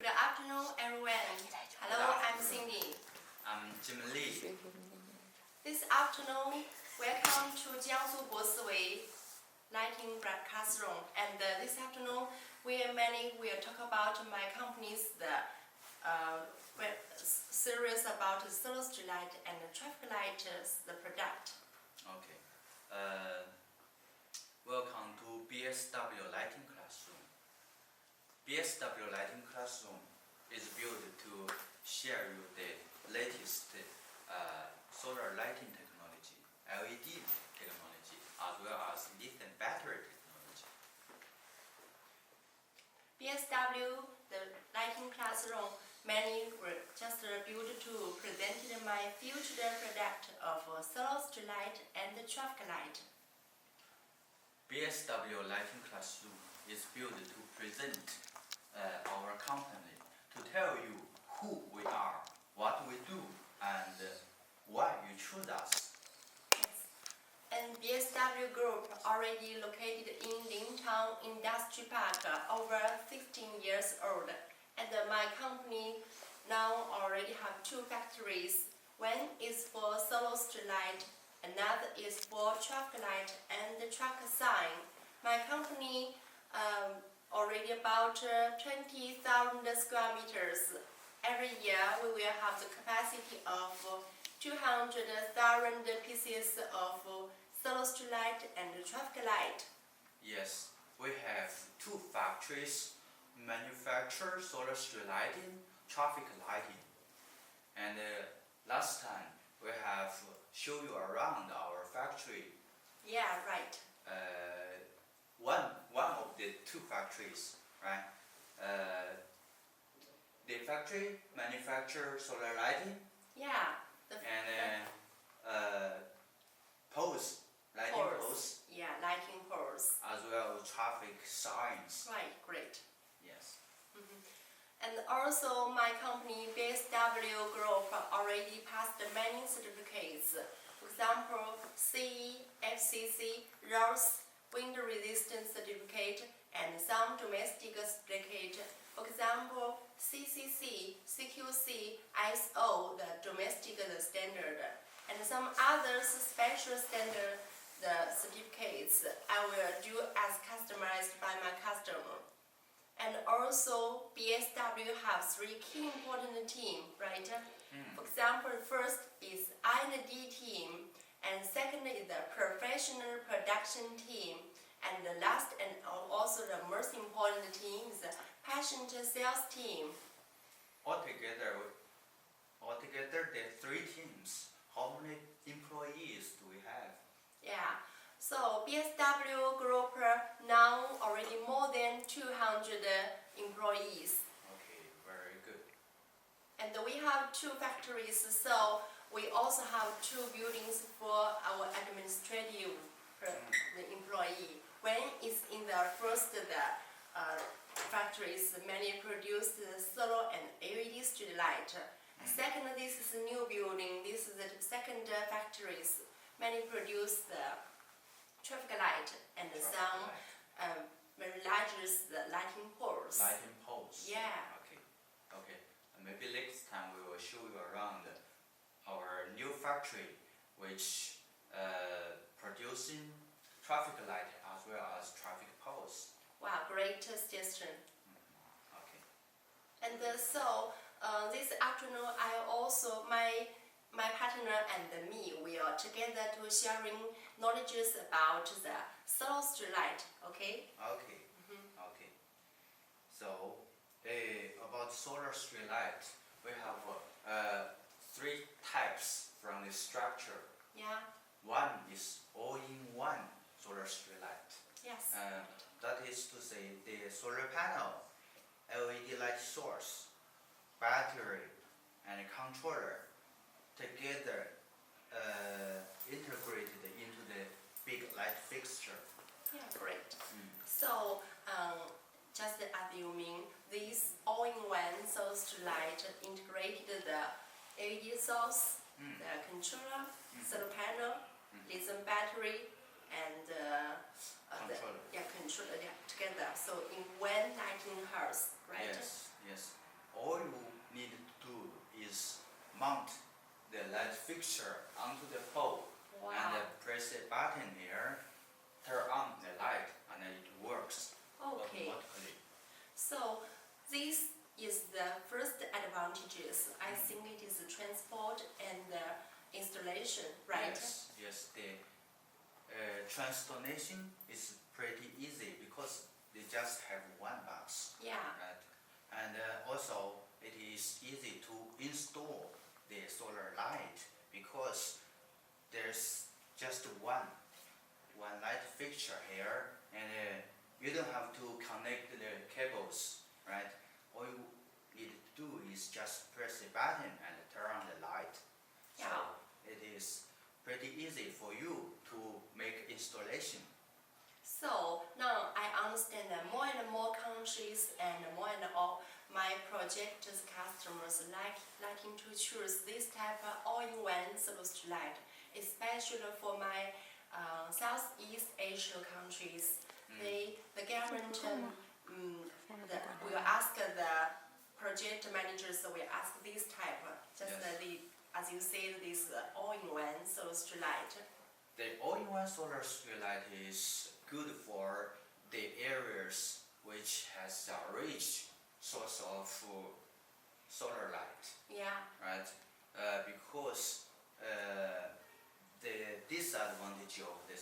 Good afternoon, everyone. Hello, I'm Cindy. I'm Jim Lee. This afternoon, welcome to Bsw Lighting Classroom. And this afternoon, we will talk about my company's series about the solar street light and the traffic light, the product. Okay. Welcome to Bsw Lighting Classroom. Bsw Lighting Classroom is built to share you the latest solar lighting technology, LED technology, as well as lithium battery technology. Bsw, the lighting classroom, many were just built to present my future product of solar street light and the traffic light. Bsw Lighting Classroom is built to present our company, to tell you who we are, what we do, and why you choose us. Yes. And Bsw Group already located in Lintown Industry Park, over 16 years old. And my company now already have 2 factories. One is for solar street light, another is for traffic light and the truck sign. My company already about 20,000 square meters. Every year we will have the capacity of 200,000 pieces of solar street light and traffic light. Yes, we have 2 factories manufacture solar street lighting, traffic lighting. And last time we have show you around our factory. Yeah, right. One of the 2 factories, right? The factory manufacture solar lighting. Yeah. Poles, lighting poles. Yeah, lighting poles. As well as traffic signs. Right, great. Yes. And also my company Bsw Group already passed many certificates. For example, CE, FCC, ROS, wind resistance certificate, and some domestic certificate. For example, CCC, CQC, ISO, the domestic standard, and some others special standard certificates I will do as customized by my customer. And also, Bsw have 3 key important teams, right? For example, first is R&D team, and second is the professional production team, and the last and also the most important team is the passenger sales team. Altogether, the 3 teams. How many employees do we have? Yeah. So Bsw Group now already more than 200 employees. Okay, very good. And we have 2 factories, so we also have 2 buildings for our administrative the employee. One is in the first factories mainly produce the solar and LED street light. Second, this is a new building. This is the second factories mainly produce the traffic light and some very large lighting poles. Lighting poles. Yeah. Okay. Okay. Maybe next time we will show you around our new factory, which producing traffic light as well as traffic poles. Wow, great suggestion. Okay. And so this afternoon, I also my partner and me, we are together to sharing knowledges about the solar street light. Okay. Okay. Okay. So about solar street light, we have 3 types from the structure. Yeah. One is all-in-one solar street light. Yes. That is to say, the solar panel, LED light source, battery, and controller together integrated into the big light fixture. Yeah, great. So, just as you mean, this all-in-one solar street light integrated the LED source, the controller, solar panel, lithium battery, and Controller. controller together. So in one lighting house, right? Yes, yes. fixture onto the pole. Wow. And press a button here, turn on the light, and it works Okay. automatically. So this is the first advantages. I think it is the transport and the installation, right? Yes. The translation is pretty easy because they just have one box, Yeah. right? And also it is easy to install the solar light because there's just one light fixture here, and you don't have to connect the cables, right? All you need to do is just press a button and turn on the light. Yeah. So it is pretty easy for you to make installation. So now I understand that more and more countries and more my project customers liking to choose this type of all-in-one solution light, especially for my Southeast Asia countries. The government will ask the project managers will ask this type, just as you said, this all-in-one solution light. The all-in-one solar street light is good for the areas which has a rich source of solar light, Yeah. right? Because the disadvantage of the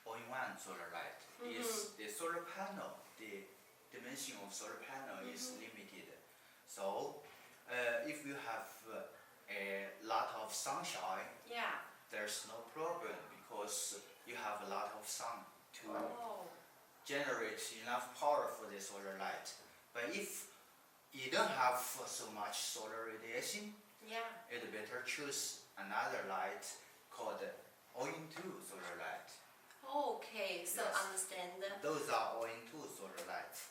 all-in-one solar light is the solar panel. The dimension of solar panel is limited. So if you have a lot of sunshine, Yeah. there's no problem because you have a lot of sun to generate enough power for the solar light. But if you don't have so much solar radiation, Yeah. it's better choose another light called all-in-two solar light. Okay, so Yes. understand. Those are all-in-two solar lights.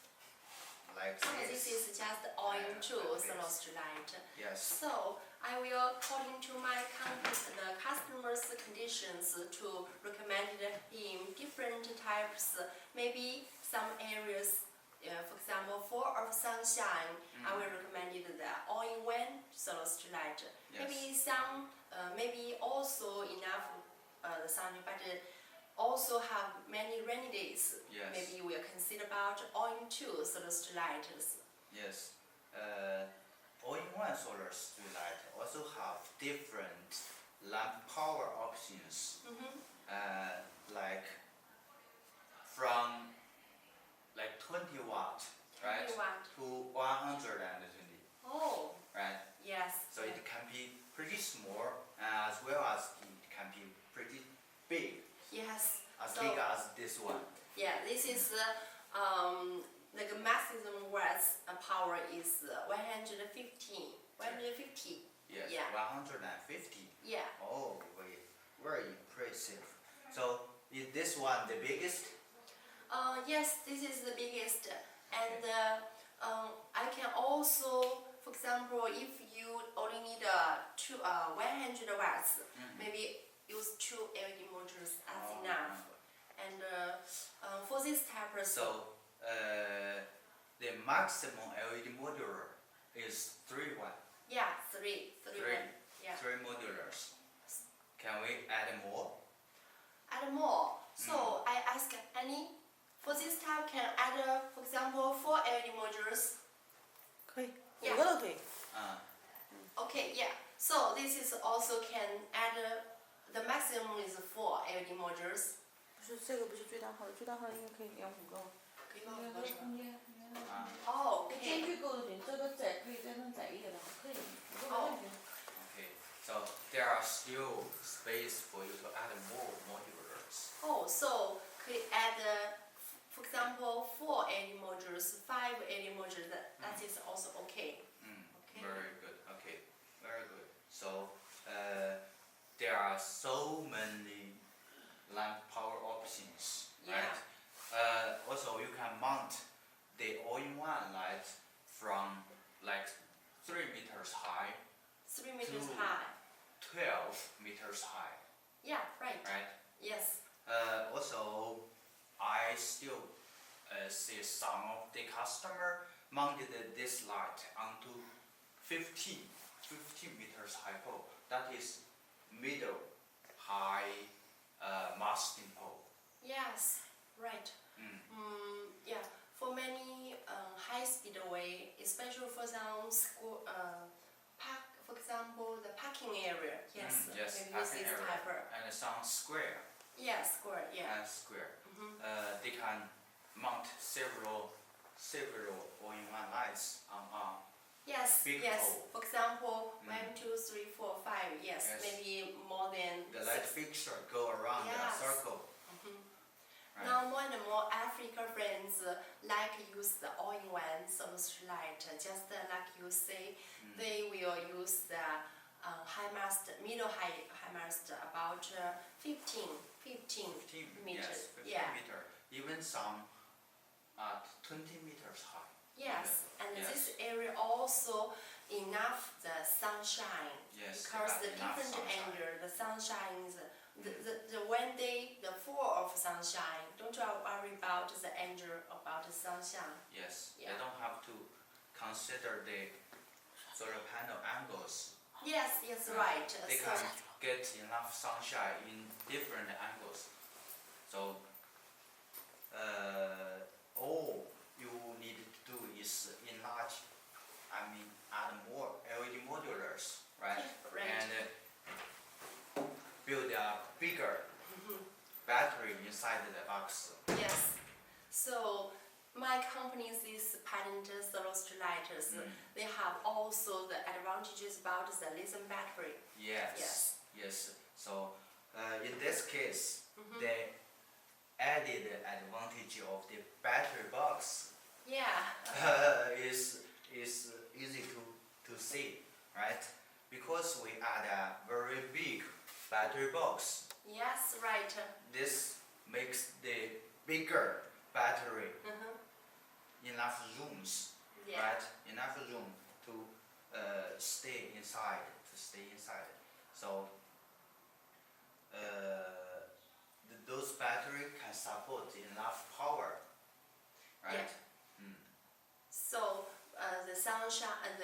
Like This is just all-in-two like solar this. light. Yes. So I will, according to my the customer's conditions, to recommend him different types. Maybe some areas, for example, full of sunshine, I will recommend the all-in-one solar light. Yes. Maybe some, maybe also enough sunshine, but also have many rainy days. Yes. Maybe we'll consider about all-in-two solar lights. Yes. All-in-one solar street light also have different lamp power options. Like from 20 watt, right, 20 watt. to 120, Oh, right? yes. So it can be pretty small as well as it can be pretty big, Yes. as So, big as this one. yeah, this is the maximum watts power is 150. 150. Yes, Yeah. 150. Yeah. Oh, very impressive. So is this one the biggest? Yes, this is the biggest, and I can also, for example, if you only need 100 watts, maybe use 2 LED modules as enough. And for this type of So the maximum LED module is 3 watt. yeah, three. Yeah. 3 modulars. Can we add more? Add more. So I ask Annie, for this type can add, for example, 4 LED modules. 可以， Yeah. 5个都可以。 Okay, yeah. So this is also can add. The maximum is 4 LED modules. 不是这个不是最大号的，最大号的应该可以连5个。可以应该这个空间，哦间 ，OK. 距够得紧，这个窄可以再弄窄一点的，可以，5个没问题。 Okay, so there are still space for you to add more modulars. Oh, so could add, for example, 4 LED modules, 5 LED modules. That is also okay. Okay. Very good. Okay, very good. So there are so many lamp power options, right? Also, you can mount the all-in-one light from 3 meters high, 3 meters 2 high. 12 meters high, Yeah, right. right? Yes. Also, I still see some of the customer mounted this light onto 15 meters high pole. That is middle, high mounting pole. Yes, right. Yeah, for many high-speed way, especially for some school park, for example, the parking area. Yes, Yes, maybe use parking this area. type. And some square. Yeah, square. Yeah. And square. They can mount several all-in-one lights on Yes, big yes. pole. For example, 1, 2, 3, 4, 5. Yes, Yes. maybe more than the light 6. fixture go around the Yes. circle. Right. Now more and more African friends like use the all-in-one solar light. Just like you say, they will use the high mast, middle high mast about 15 meters. Yes, 15 Yeah. meter. Even some at 20 meters high. Yes, and Yes. this area also enough the sunshine. Yes, Because they the got enough different sunshine. angle, the sunshine is the one day, the full of sunshine. Don't you worry about the angle about the sunshine. Yes, Yeah. they don't have to consider the solar panel angles. Yes, right. They So, can get enough sunshine in different angles. So all you need to do is enlarge, add more LED modulars, right? right. And build a bigger battery inside the box. Yes. So my company's is patent solar lighters. They have also the advantages about the lithium battery. Yes. So in this case, they added advantage of the battery box Yeah. is easy to see, right? Because we add a very big battery box. Yes, right. This makes the bigger battery enough rooms, Yeah. right? Enough room to stay inside. So those battery can support enough power, right? So the sunshine and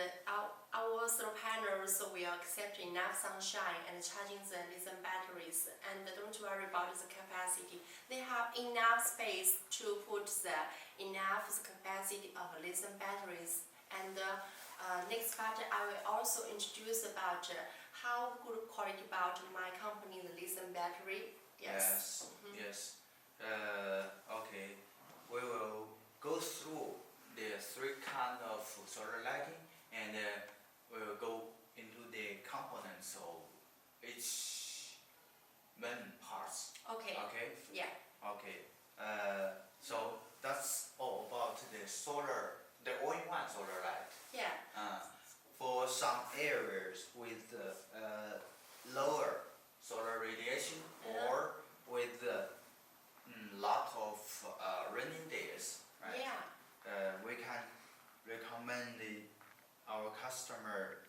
our solar panels will accept enough sunshine and charging the lithium batteries. And don't worry about the capacity. They have enough space to put the enough capacity of lithium batteries. And next part, I will also introduce about how good quality about my company the lithium battery. Yes. Okay. We will go through the 3 kind of solar lighting, and we will go into the components of each main parts. Okay. Okay. Yeah. Okay. So that's all about the all-in-one solar light. Yeah. For some areas with lower solar radiation or with lot of rainy days, right? Yeah. We can recommend our customer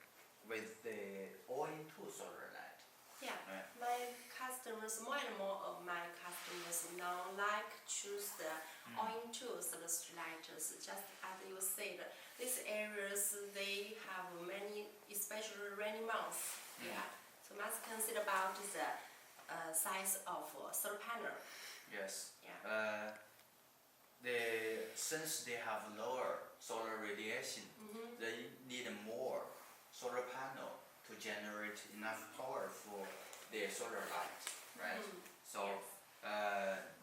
with the all-in-two solar light. Yeah. Right. My customers, more and more of my customers now like choose the all-in-two solar lighters. Just as you said, these areas they have many, especially rainy months. Yeah. So must consider about the size of solar panel. Yes. Yeah. Since they have lower solar radiation, they need more solar panel to generate enough power for their solar light, right? So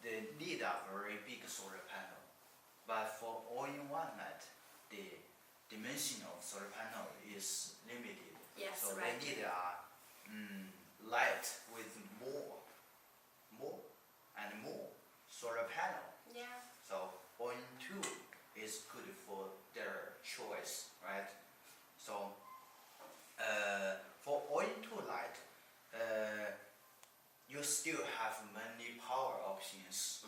they need a very big solar panel. But for all-in-one light, the dimension of solar panel is limited. Yes, So right. they need a light with more and more solar panel. Yeah. So all-in-two is good for their choice, right? So for all-in-two light, you still have many power options.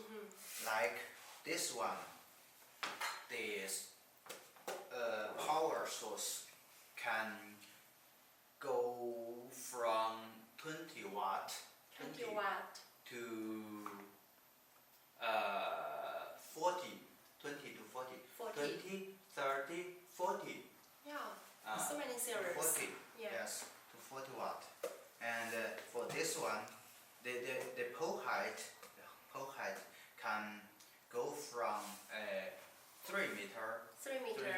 Like this one, this power source can go from 20 watt 20 watt. to 40, 20 to 40, 40. 20, 30, 40. Yeah. So many series. 40, Yeah. yes, to 40 watt. And for this one, the pole height can go from 3 meter 3 meter,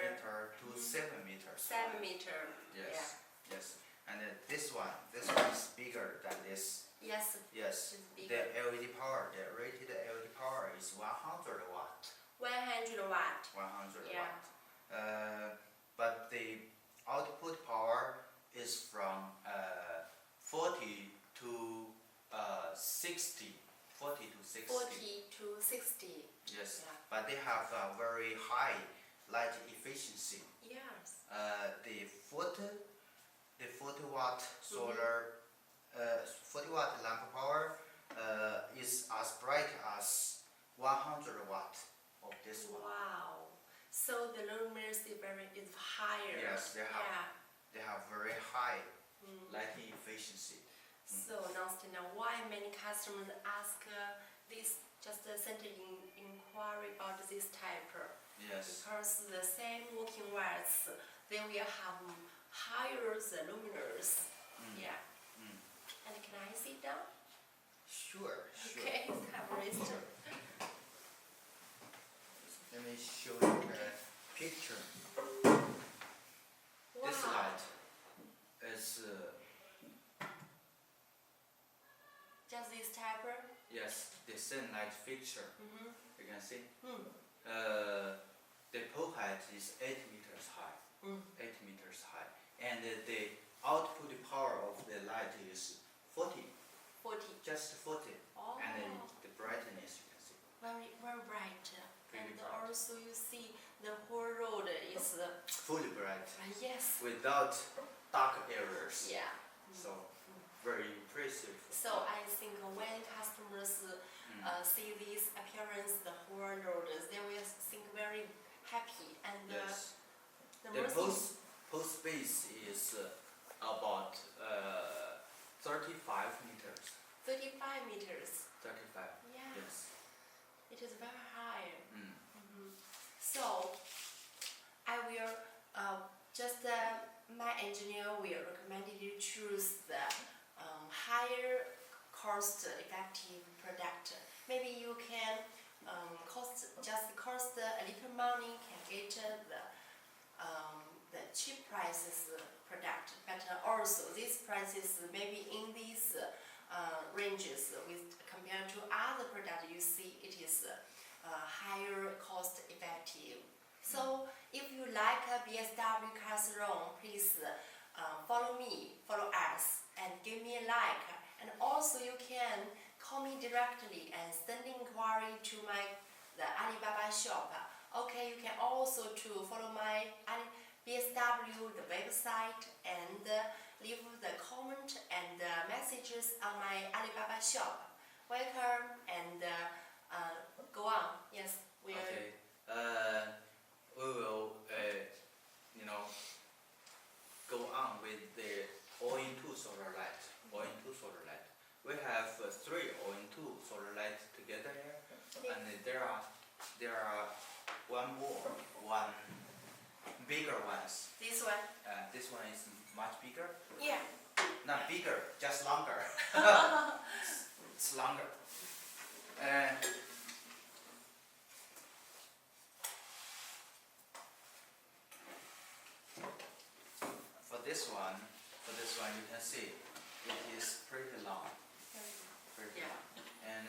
to 7 meters. 7 meter. Yes, yes. And this one is bigger than this. Yes. Yes. It's bigger. The LED power, the rated LED power is 100 watt. 100 watt. 100 Yeah. watt. But the output power is from 40 to 60. 40 to 60. 40 to 60. Yes. Yeah. But they have a very high light efficiency. Yes. The 40 watt solar, 40 watt lamp power is as bright as 100 watt of this one. Wow. So the luminosity is higher. Yes, they have very high lighting efficiency. So now understand why many customers ask this, just send an inquiry about this type. Yes. Because the same working wires, they will have higher the luminous. Yeah. And can I sit down? Sure. Okay, have a rest. Let me show you a picture. Wow. This light is Just this type? yes, the same light fixture. You can see. The pole height is 8 meters high. 8 meters high, and the output power of the light is 40. 40. Just 40. Oh. And the brightness you can see. Very, very bright. Pretty And bright. also you see the whole road is, Fully bright. yes. Without dark areas. Yeah. So very impressive. So I think when customers see this appearance, the whole road, they will think very happy. And Yes. the The most pole space is about 35 meters. 35 meters. 35. Yeah. Yes. It is very high. So I will my engineer will recommend you choose the higher cost effective product. Maybe you can cost a little money, can get the cheap prices product, but also these prices maybe in these ranges with compared to other product you see it is higher cost effective. So if you like a Bsw Classroom, please follow us and give me a like. And also you can call me directly and send inquiry to the Alibaba shop. Okay, you can also follow my Bsw the website and leave the comment and messages on my Alibaba shop. Welcome and go on. Yes, we Okay. We will, go on with the all-in-2 solar light. All-in-2 solar light. We have 3 all-in-2 solar light together here, and there are one bigger ones. this one. This one is much bigger. Yeah. Not bigger, just longer. It's longer. For this one, you can see it is pretty long. Pretty Yeah. long. And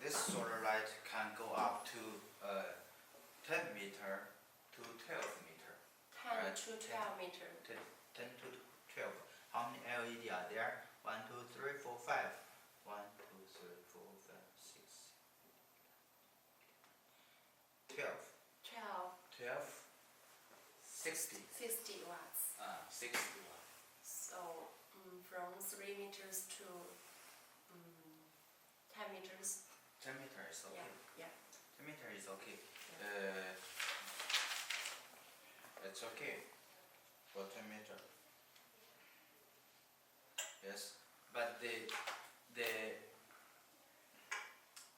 this solar light can go up to 10 meter to 12 meter. 10 to 12 meter. 10 to 12. How many LED are there? 1, 2, 3, 4, 5. 1, 2, 3, 4, 5, 6. 12. 12. 12. 60. 60 watts. 60 watt. So from 3 meters to 10 meters. 10 meter is okay. Yeah. 10 meter is okay. It's okay for 10 meter. Yes, but the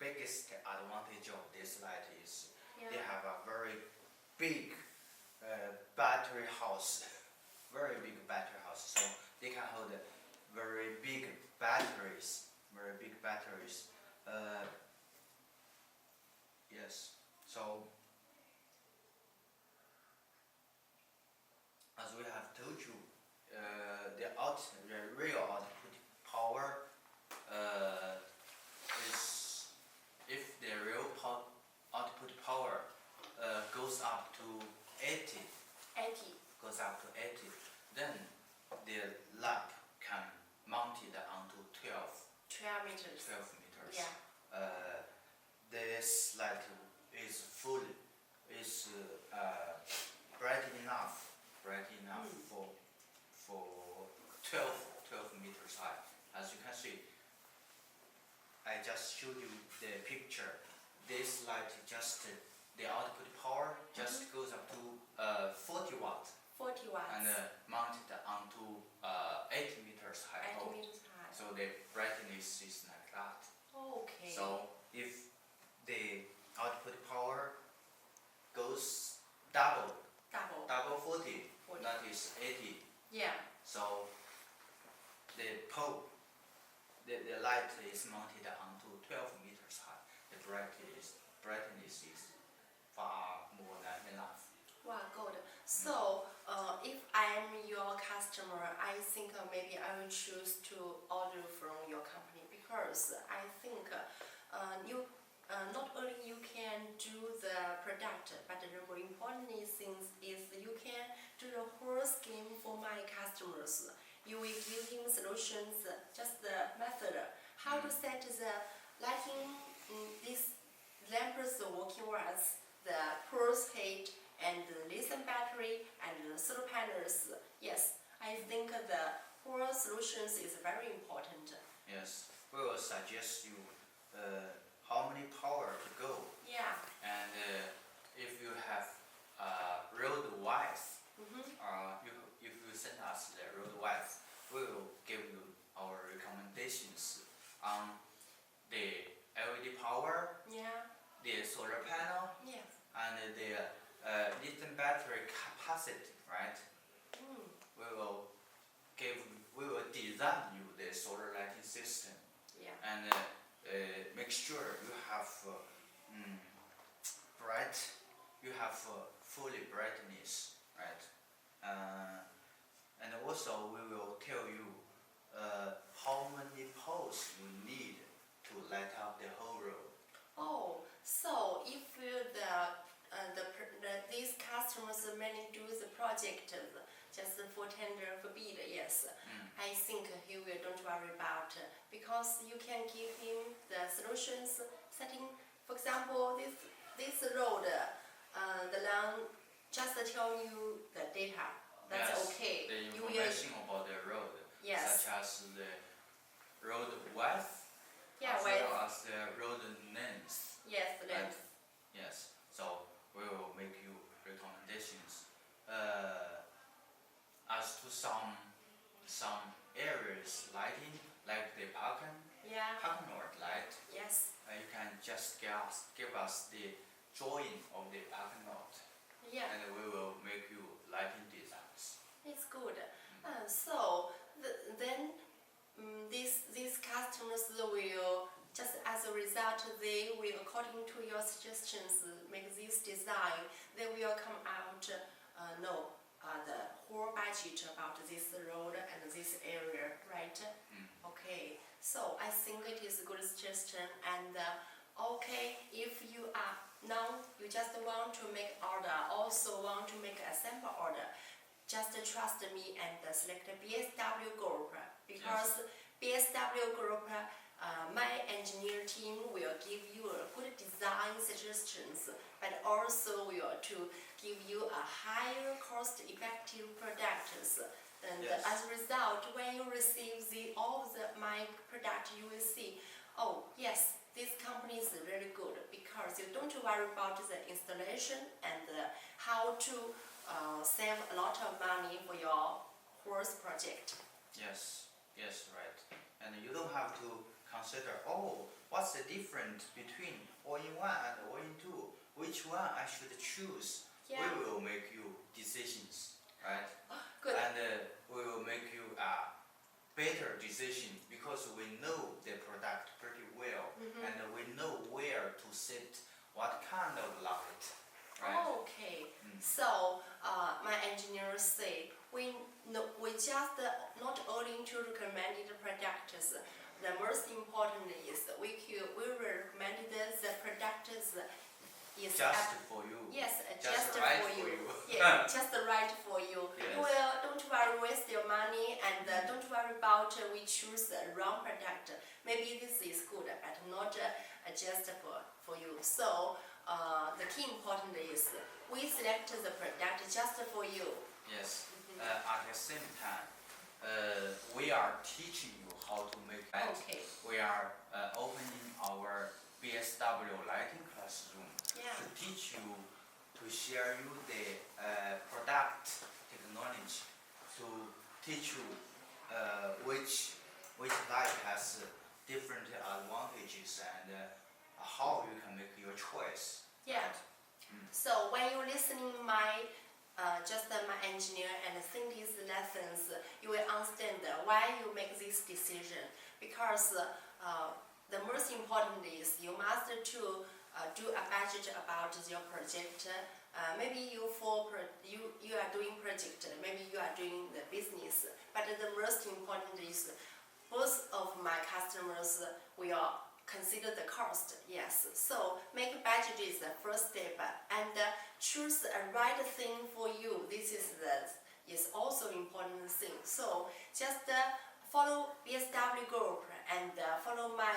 biggest advantage of this light is they have a very big battery house, very big battery house, so they can hold very big batteries. Yes. So as we have told you, the real output power is if the real output power goes up to 80, 80. then the lamp can mount it onto 12 meters. meters. Yeah. This light is bright enough for 12 meters high. As you can see, I just showed you the picture. This light the output power just goes up to 40 watts 40 watts. and mounted onto 80 meters high 80 pole. meters high. So the brightness is like that. Okay. So if the output power goes double 40, 40. that is 80. Yeah. So the pole, the light is mounted onto 12 meters high. The brightness is far more than enough. Wow, good. So, if I'm your customer, I think maybe I will choose to order from your company because I think you not only you can do the product, but the more important things is you can do the whole scheme for my customers. You will give him solutions, just the method, how to set the lighting, this lamps working was, the pulse heat, and the lithium battery, and the solar panels. Yes, I think the whole solutions is very important. Yes, we will suggest you how many power to go, Yeah. and if you have road wise, if you send us the road wise, we will give you our recommendations on the LED power, Yeah. the solar panel, Yes. and the lithium battery capacity, right? We will design you the solar lighting system, Yeah. and make sure you have fully brightness, right? And also we will tell you how many poles you need to light up the whole road. Oh, so if these customers mainly do the project just for tender for bid, yes, I think he will don't worry about because you can give him the solutions setting. For example, this road, the line just tell you the data. That's Yes, okay. the You will, information about the road, yes. such as the road width, Yeah, as width. well as the road length. Yes, length. Yes, so we will make you recommendations. As to some areas lighting, like the parking Yeah. lot light, Yes. you can just give us the drawing of the parking lot, Yeah. and we will make you lighting designs. It's good. So then these customers will just as a result they will according to your suggestions make this design. They will come out know the whole budget about this road and this area, right? Okay. So I think it is a good suggestion and okay, if you are now you just want to make order, also want to make assemble order, just trust me and select Bsw Group because Bsw Group, my engineer team will give you a good design suggestions, but also will to give you a higher cost-effective products. And Yes. as a result, when you receive all of my product, you will see, oh yes, this company is really good because you don't worry about the installation and how to save a lot of money for your horse project. Yes, right. And you don't have to consider, what's the difference between all-in-one and all-in-two? Which one I should choose? Yeah. We will make you decisions, right? Good. And we will make you better decision because we know the product pretty well and we know where to set what kind of light, right? Okay. So my engineers say we just not only to recommend the products. The most important is we recommend the products is Just for you. yes, Just just right for for you. you. Yeah, just right for you. Yes. You will don't worry waste your money and don't worry about we choose the wrong product. Maybe this is good, but not just for you. So the key important is we select the product just for you. Yes. At the same time, we are teaching you how to make light. Okay. We are opening our Bsw Lighting Classroom Yeah. to teach you, to share you the product technology, to teach you which light has different advantages and how you can make your choice. Yeah. So when you're listening my my engineer and scientist lessons, you will understand why you make this decision. Because the most important is you must to do a budget about your project. Maybe you are doing project, maybe you are doing the business. But the most important is both of my customers will consider the cost. Yes. So make budget is the first step and choose a right thing for you. This is also important thing. So just follow Bsw group and follow my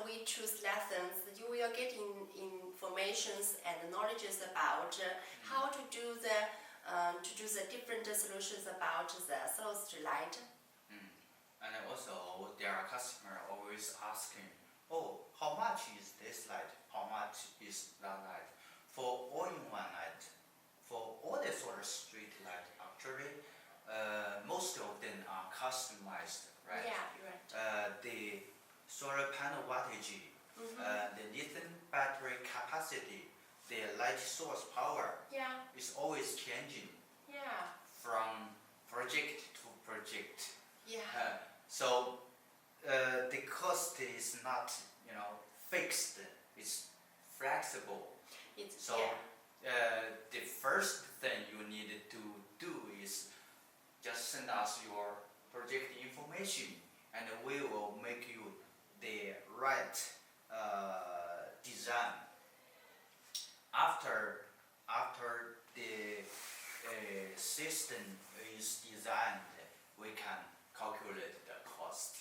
we choose lessons. You will get informations and knowledges about how to do the different solutions about the solar street light. And also, there are customers always asking, oh, how much is this light? How much is that light? For all-in-one light, for all the solar street light, actually, most of them are customized, right? Yeah, you're right. The solar panel wattage, the lithium battery capacity, the light source power Yeah, is always changing yeah, from project to project. yeah. So the cost is not, fixed. It's flexible. It's So the first thing you need to do is just send us your project information, and we will make you the right design. After the system is designed, we can calculate the cost,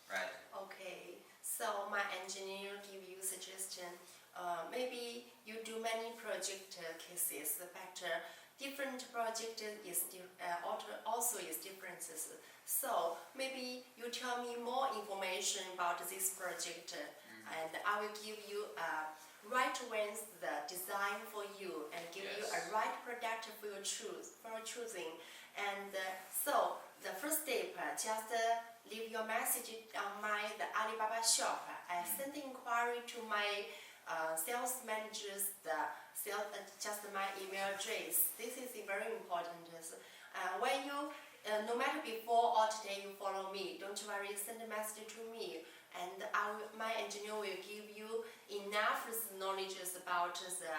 right? Okay. So my engineer give you suggestion. Maybe you do many project cases, but different project also is differences. So maybe you tell me more information about this project, and I will give you a right ones the design for you and give you a Yes. right product for your choosing. And so the first step, just leave your message on the Alibaba shop. I send inquiry to my sales managers, just my email address. This is very important. When you, no matter before or today you follow me, don't worry, send a message to me, and my engineer will give you enough knowledge about the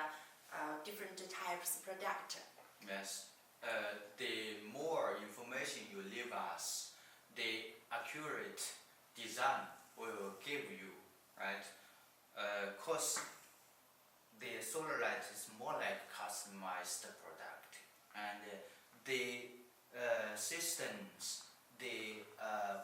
different types of product. Yes. The more information you leave us, the accurate design we will give you, right? Cause the solar light is more like customized product, and the systems, the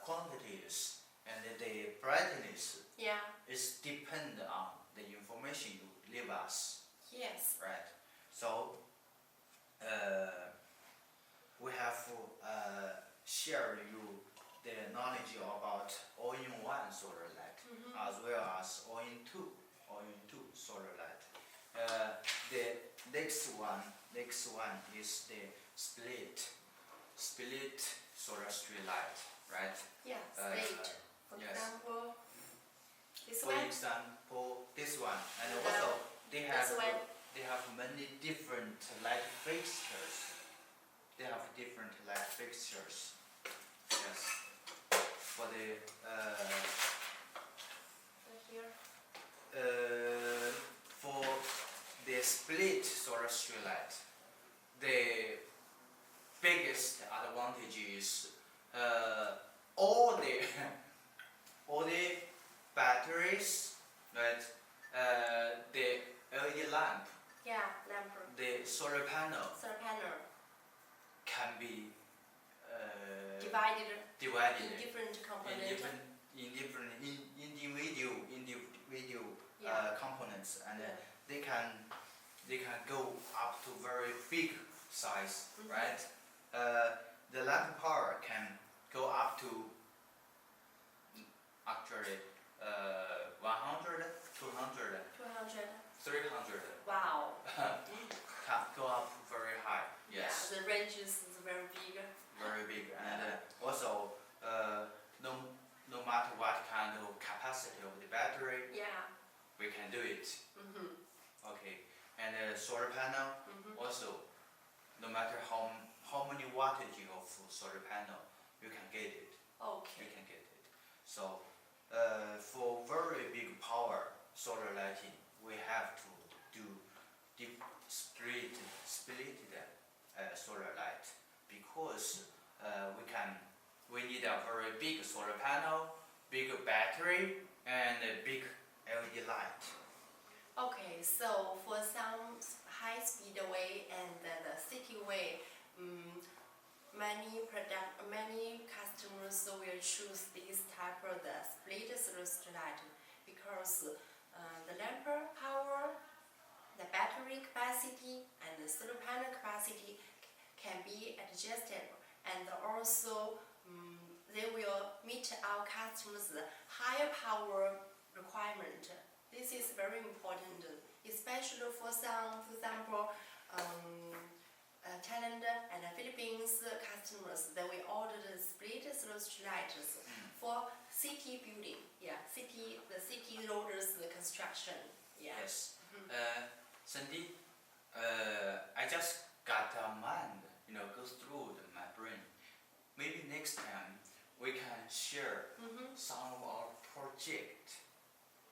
quantities, and the brightness Yeah. is depend on the information you leave us. Yes. Right. So we have shared you the knowledge about all-in-one solar light as well as all-in-two solar light. The next one is the split solar street light, right? Yeah. Split. For yes. example, this For one. example, this one, and No, also they have this one. they have many different light fixtures. They have different light fixtures. Yes. Here. For the split solar street light, the biggest advantage is all the all the batteries, right? The LED lamp, Yeah, lamp. the solar panel Solar panel can be divided divided in different in components. different individual Yeah. components, and Yeah. they can go up to very big size, Mhm. right? The lamp power can go up to actually 100, 200, 200. 300 Wow. can go up very high. Yes. Yeah, the range is very big. Very big, and also no matter what kind of capacity of the battery, Yeah. we can do it. Mhm. Okay, and solar panel Mhm. also, no matter how many wattage of solar panel, you can get it. You Okay. can get it. So for very big power solar lighting, we have to do split the solar light, because we need a very big solar panel, big battery, and a big LED light. Okay, so for some high-speed way and the city way, many customers will choose this type of the split solar light because the lamp power, the battery capacity, and the solar panel capacity can be adjusted, and also they will meet our customers' higher power requirement. This is very important, especially for some, for example, Thailand and Philippines customers that we order the split solar lights for city building. Yeah, the city roads construction. Yeah. Yes. Cindy, I just got a mind, goes through my brain. Maybe next time we can share some of our project.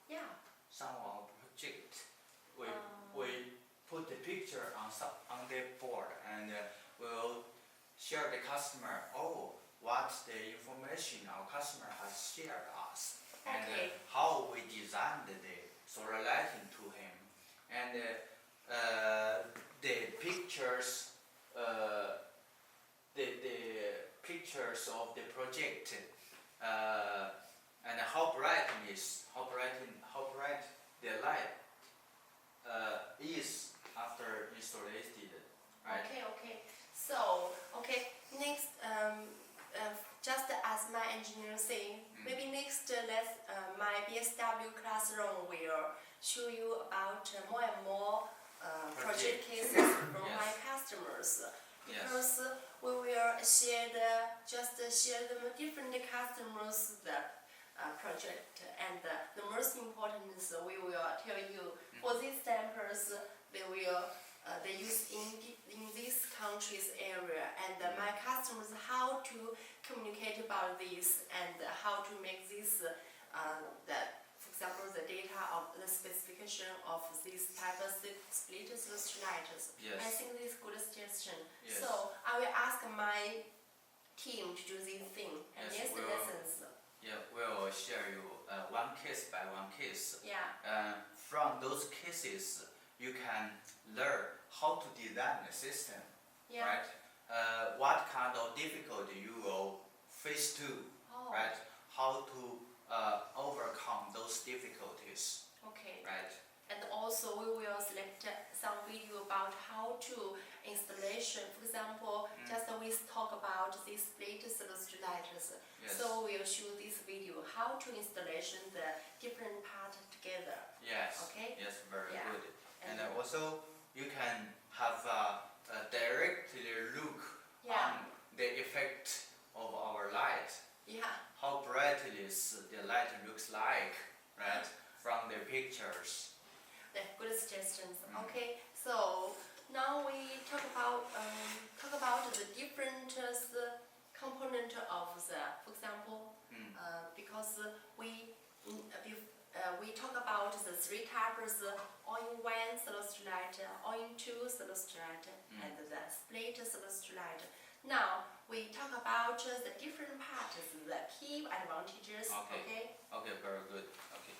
Yeah. Some of our project. We put the picture on the board, and we'll share the customer. What the information our customer has shared us, and Okay. how we designed the solar lighting to him, and the pictures, the pictures of the project, and how bright the light is after installed, right? Okay. So, next, just as my engineer say, maybe next my Bsw Classroom will show you about more and more project cases from Yes. my customers. Yes. Because we will share the different customers the project, and the most important is we will tell you for these samples they use in this country's area, and my customers how to communicate about this and how to make this for example the data of the specification of this type of split solar lights. Yes. I think this is good suggestion. Yes. So I will ask my team to do this thing and Yes, next we will. lessons. Yeah, we'll share you one case by one case. Yeah. From those cases, you can learn how to design the system, Yeah. right? What kind of difficulty you will face too, Oh. right? How to overcome those difficulties, Okay. right? And also we will select some video about how to installation. For example, just we talk about this split solar lights. Yes. So we'll show this video how to installation the different part together. Yes. Okay. Yes, very Yeah. good. And also you can have a direct look Yeah. on the effect of our light. Yeah. How brightly the light looks like, right? From the pictures. The good suggestions. Okay. So now we talk about the different component of the, for example, because we talk about the three types: all-in-one cellular light, all-in-two cellular light, and the split cellular light. Now we talk about the different parts, the key advantages. Okay. Okay, very good. Okay.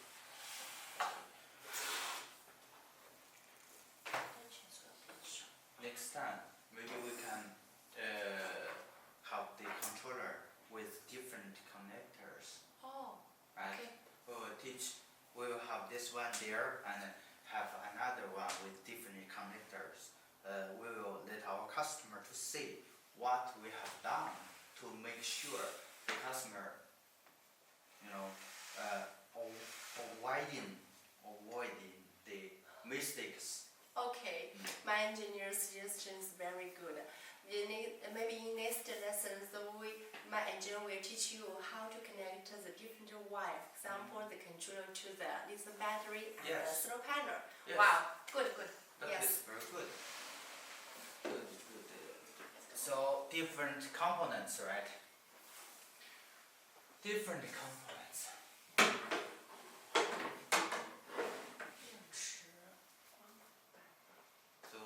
Next time, maybe we can have the controller with different connectors. Oh. Right? Okay. We will teach. We will have this one there and have another one with different connectors. We will let our customer to see what we have done to make sure the customer, avoiding the mistakes. Okay, my engineer's suggestion is very good. Maybe in next lessons, my engineer will teach you how to connect the different wire. For example, the controller to the lithium battery and the Yes. solar panel. Yes. Wow, good. That Yes. is very good. Good. So different components, right? Different components. So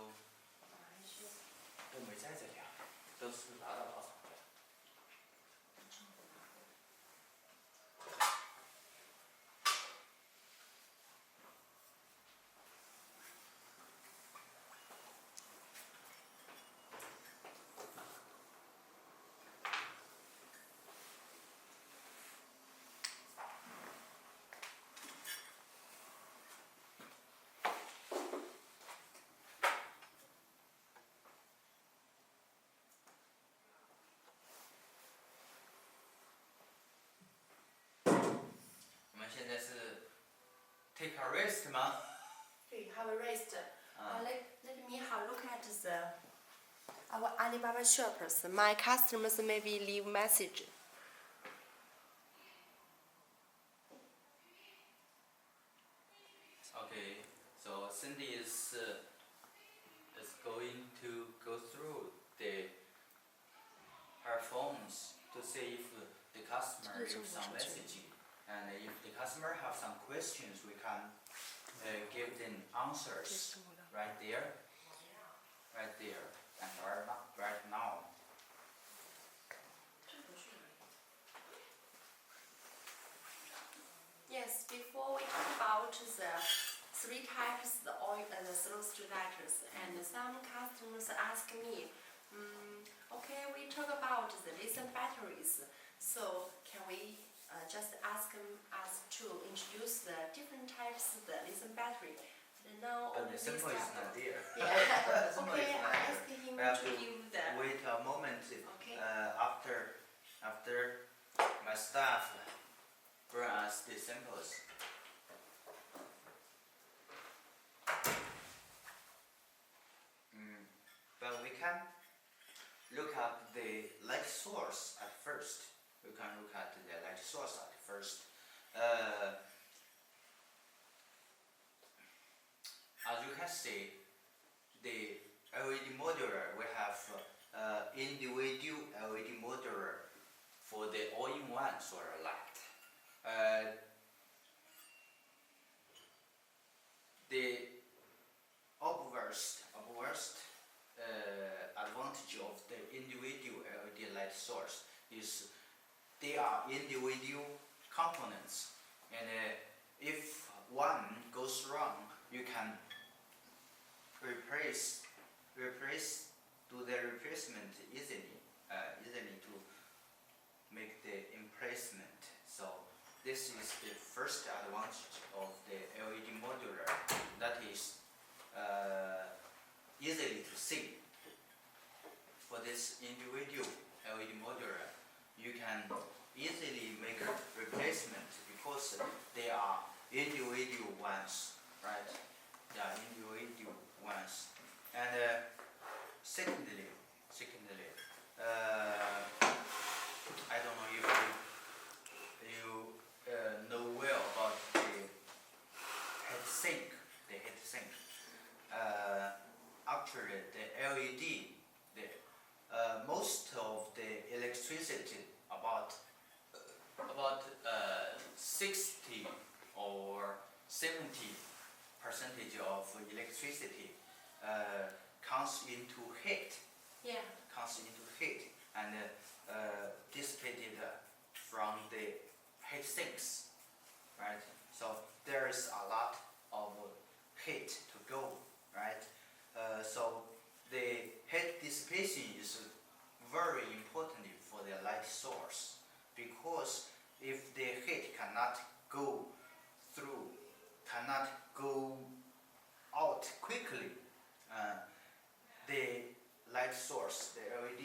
都没在这里啊，都是拿到老厂去了。我们现在是 take a rest 吗？Okay, have a rest. Let me have a look at our Alibaba shops. My customers maybe leave message. Okay, so Cindy is going to go through her phones to see if the customer leaves some messaging, and if the customer have some questions, we can give them answers right there, and right now. Yes, before we talk about the three types, the oil and the slow lighters, and some customers ask me, okay, we talk about the lithium batteries, so can we just ask us to introduce the different types of the lithium battery? And now But the symbol is not there. Yeah. Symbol Okay, is not I there. asked him We have to to give the. wait a moment. Okay. After my staff bring us the samples. But we can look at the light source at first. As you can see, the LED modular, we have individual LED modular for the all-in-one solar light. The obverse advantage of the individual LED light source is they are individual components, and if one goes wrong, you can do the replacement easily to make the replacement. So this is the first advantage of the LED modular, that is easily to see. For this individual LED modular, you can easily make a replacement because they are individual ones, right? They are individual ones. And secondly, I don't know if you know well about the heat sink. Actually, the LED, most of the electricity, about 60 or 70% of electricity comes into heat. Yeah. Comes into heat and dissipated from the heat sinks, right? So there is a lot of heat to go, right? So the heat dissipation is very important for the light source, because if the heat cannot go through, cannot go out quickly, the light source, the LED,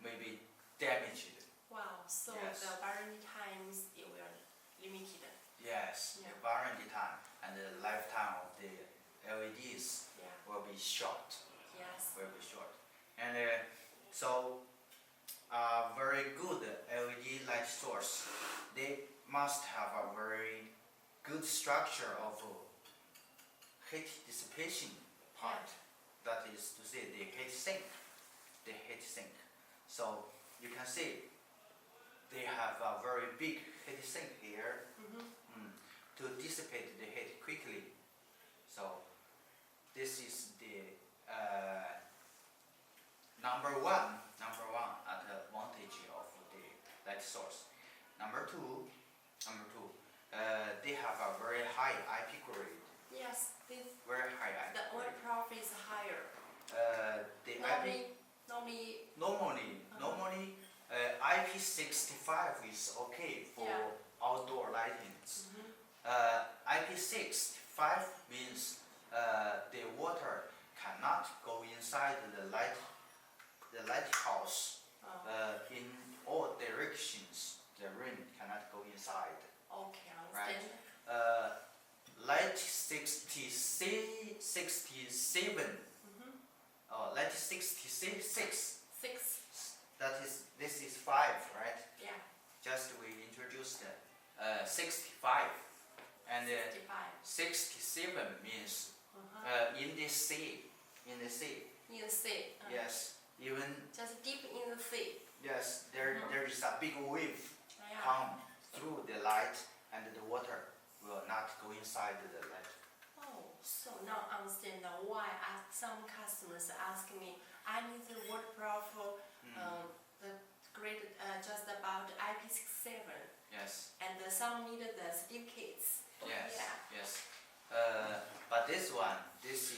may be damaged. Wow. So Yes. the warranty times it will limited. Yes, Yeah. the warranty time and the lifetime of the LEDs Yeah. will be short. Yes. Will be short. And so a very good LED light source, they must have a very good structure of heat dissipation part. That is to say the heat sink. The heat sink. So you can see they have a very big heat sink here to dissipate the heat quickly. So this is the number one advantage of the light source. Number two, they have a very high IP grade. Yes. This, Very high IP the oil grade. profit is higher. The Normally. normally IP65 is okay for Yeah. outdoor lightings. IP65 means the water cannot go inside the lighthouse in all directions. The rain cannot go inside. Okay, Right. understand. Light 67, light 66. 6. This is 5, right? Yeah. Just we introduced 65, and 65. 67 means in the sea. In the sea. Yes, even Just deep in the sea. yes, there is a big wave Yeah. come through the light, and the water will not go inside the light. Oh, so now I understand why some customers ask me, I need the waterproof, the grade just about IP67, Yes, and some need the certificates. yes, Yeah. yes. But this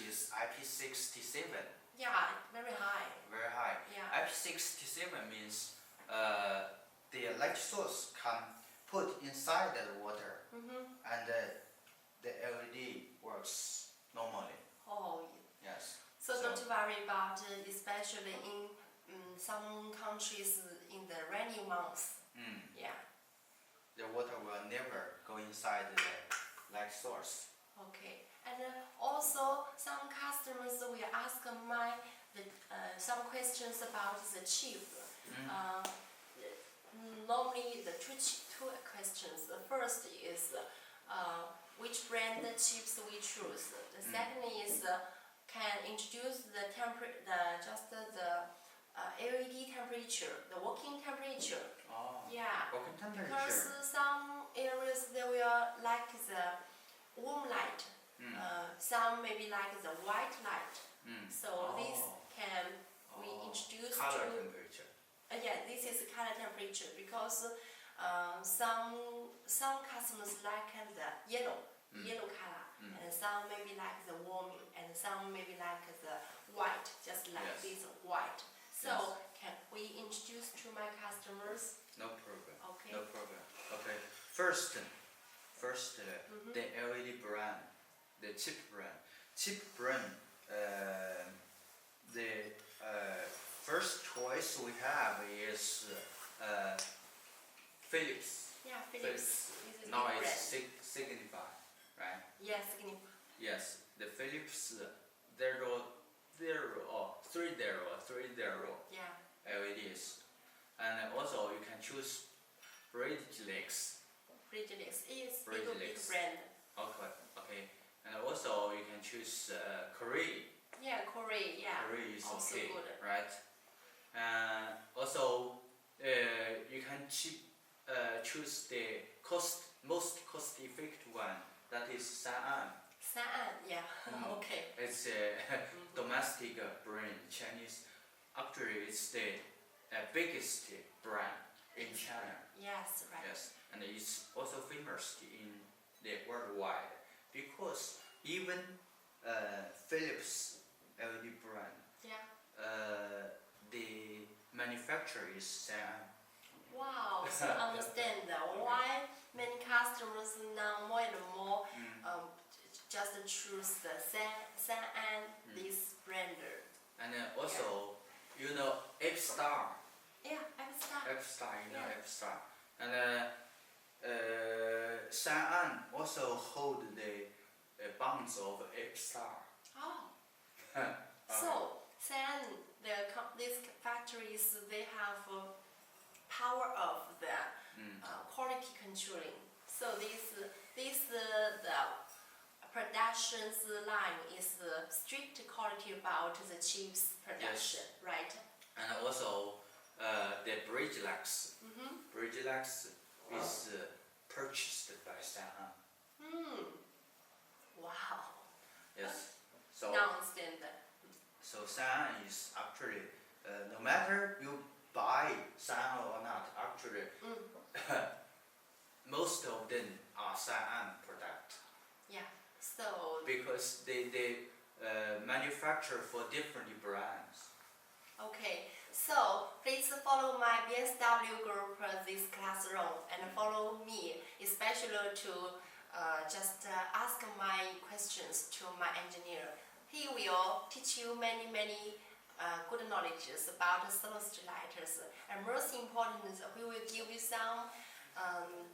is IP67, Yeah, very high. very high. Yeah. IP67 means the light source can put inside the water, and the LED works normally. Oh, Yes. so don't worry about it, especially in some countries in the rainy months. Yeah. The water will never go inside the light source. Okay, and also some customers will ask some questions about the chip. Normally the two questions. The first is which brand chips we choose. The second is can introduce the LED temperature, the working temperature. Oh. Yeah. Working temperature. Because some areas they will like the warm light, some maybe like the white light. So this can we introduce color to temperature. yeah, this is color temperature because some customers like the yellow color, and some maybe like the warming, and some maybe like the white, just like Yes. this white. So Yes. can we introduce to my customers? No problem. Okay. No problem. Okay. First, the LED brand, the chip brand. Chip brand. The first choice we have is Philips. Yeah, Philips is a Now big it's brand. Signify, right? Yes, Yes, the Philips 3030 yeah. LEDs, and also you can choose Bridgelix. Bridgelix is a Bridgelix. big brand. Okay, and also you can choose Korea. Yeah, Korea, yeah. Korea is also okay, good. right? Also, you can choose the most cost-effective one. That is San'an. San'an, yeah. Okay. It's a domestic brand, Chinese. Actually, it's the biggest brand in China. Yes, right. Yes, and it's also famous in the worldwide because even Philips LED brand, Yeah. the manufacturer is San'an. Wow. So understand why many customers now more and more just choose the San'an this brand. And also, you know, F-Star. Yeah, I'm F-Star, you know Yeah. F-Star. And San'an also hold the bonds of F-Star. Oh. So San'an, these factories, they have power of the quality controlling. So this the production's line is strict quality about the chips production, right? And also, the Bridgelex. Bridgelex is purchased by San'an. Wow. Yes. So Now understand that. so San'an is actually no matter you buy San'an or not, actually most of them are San'an product Yeah. So because they manufacture for different brands. okay. So please follow my Bsw group this classroom and follow me, especially to just ask my questions to my engineer. He will teach you many good knowledges about solid-state lighters, and most important, we will give you some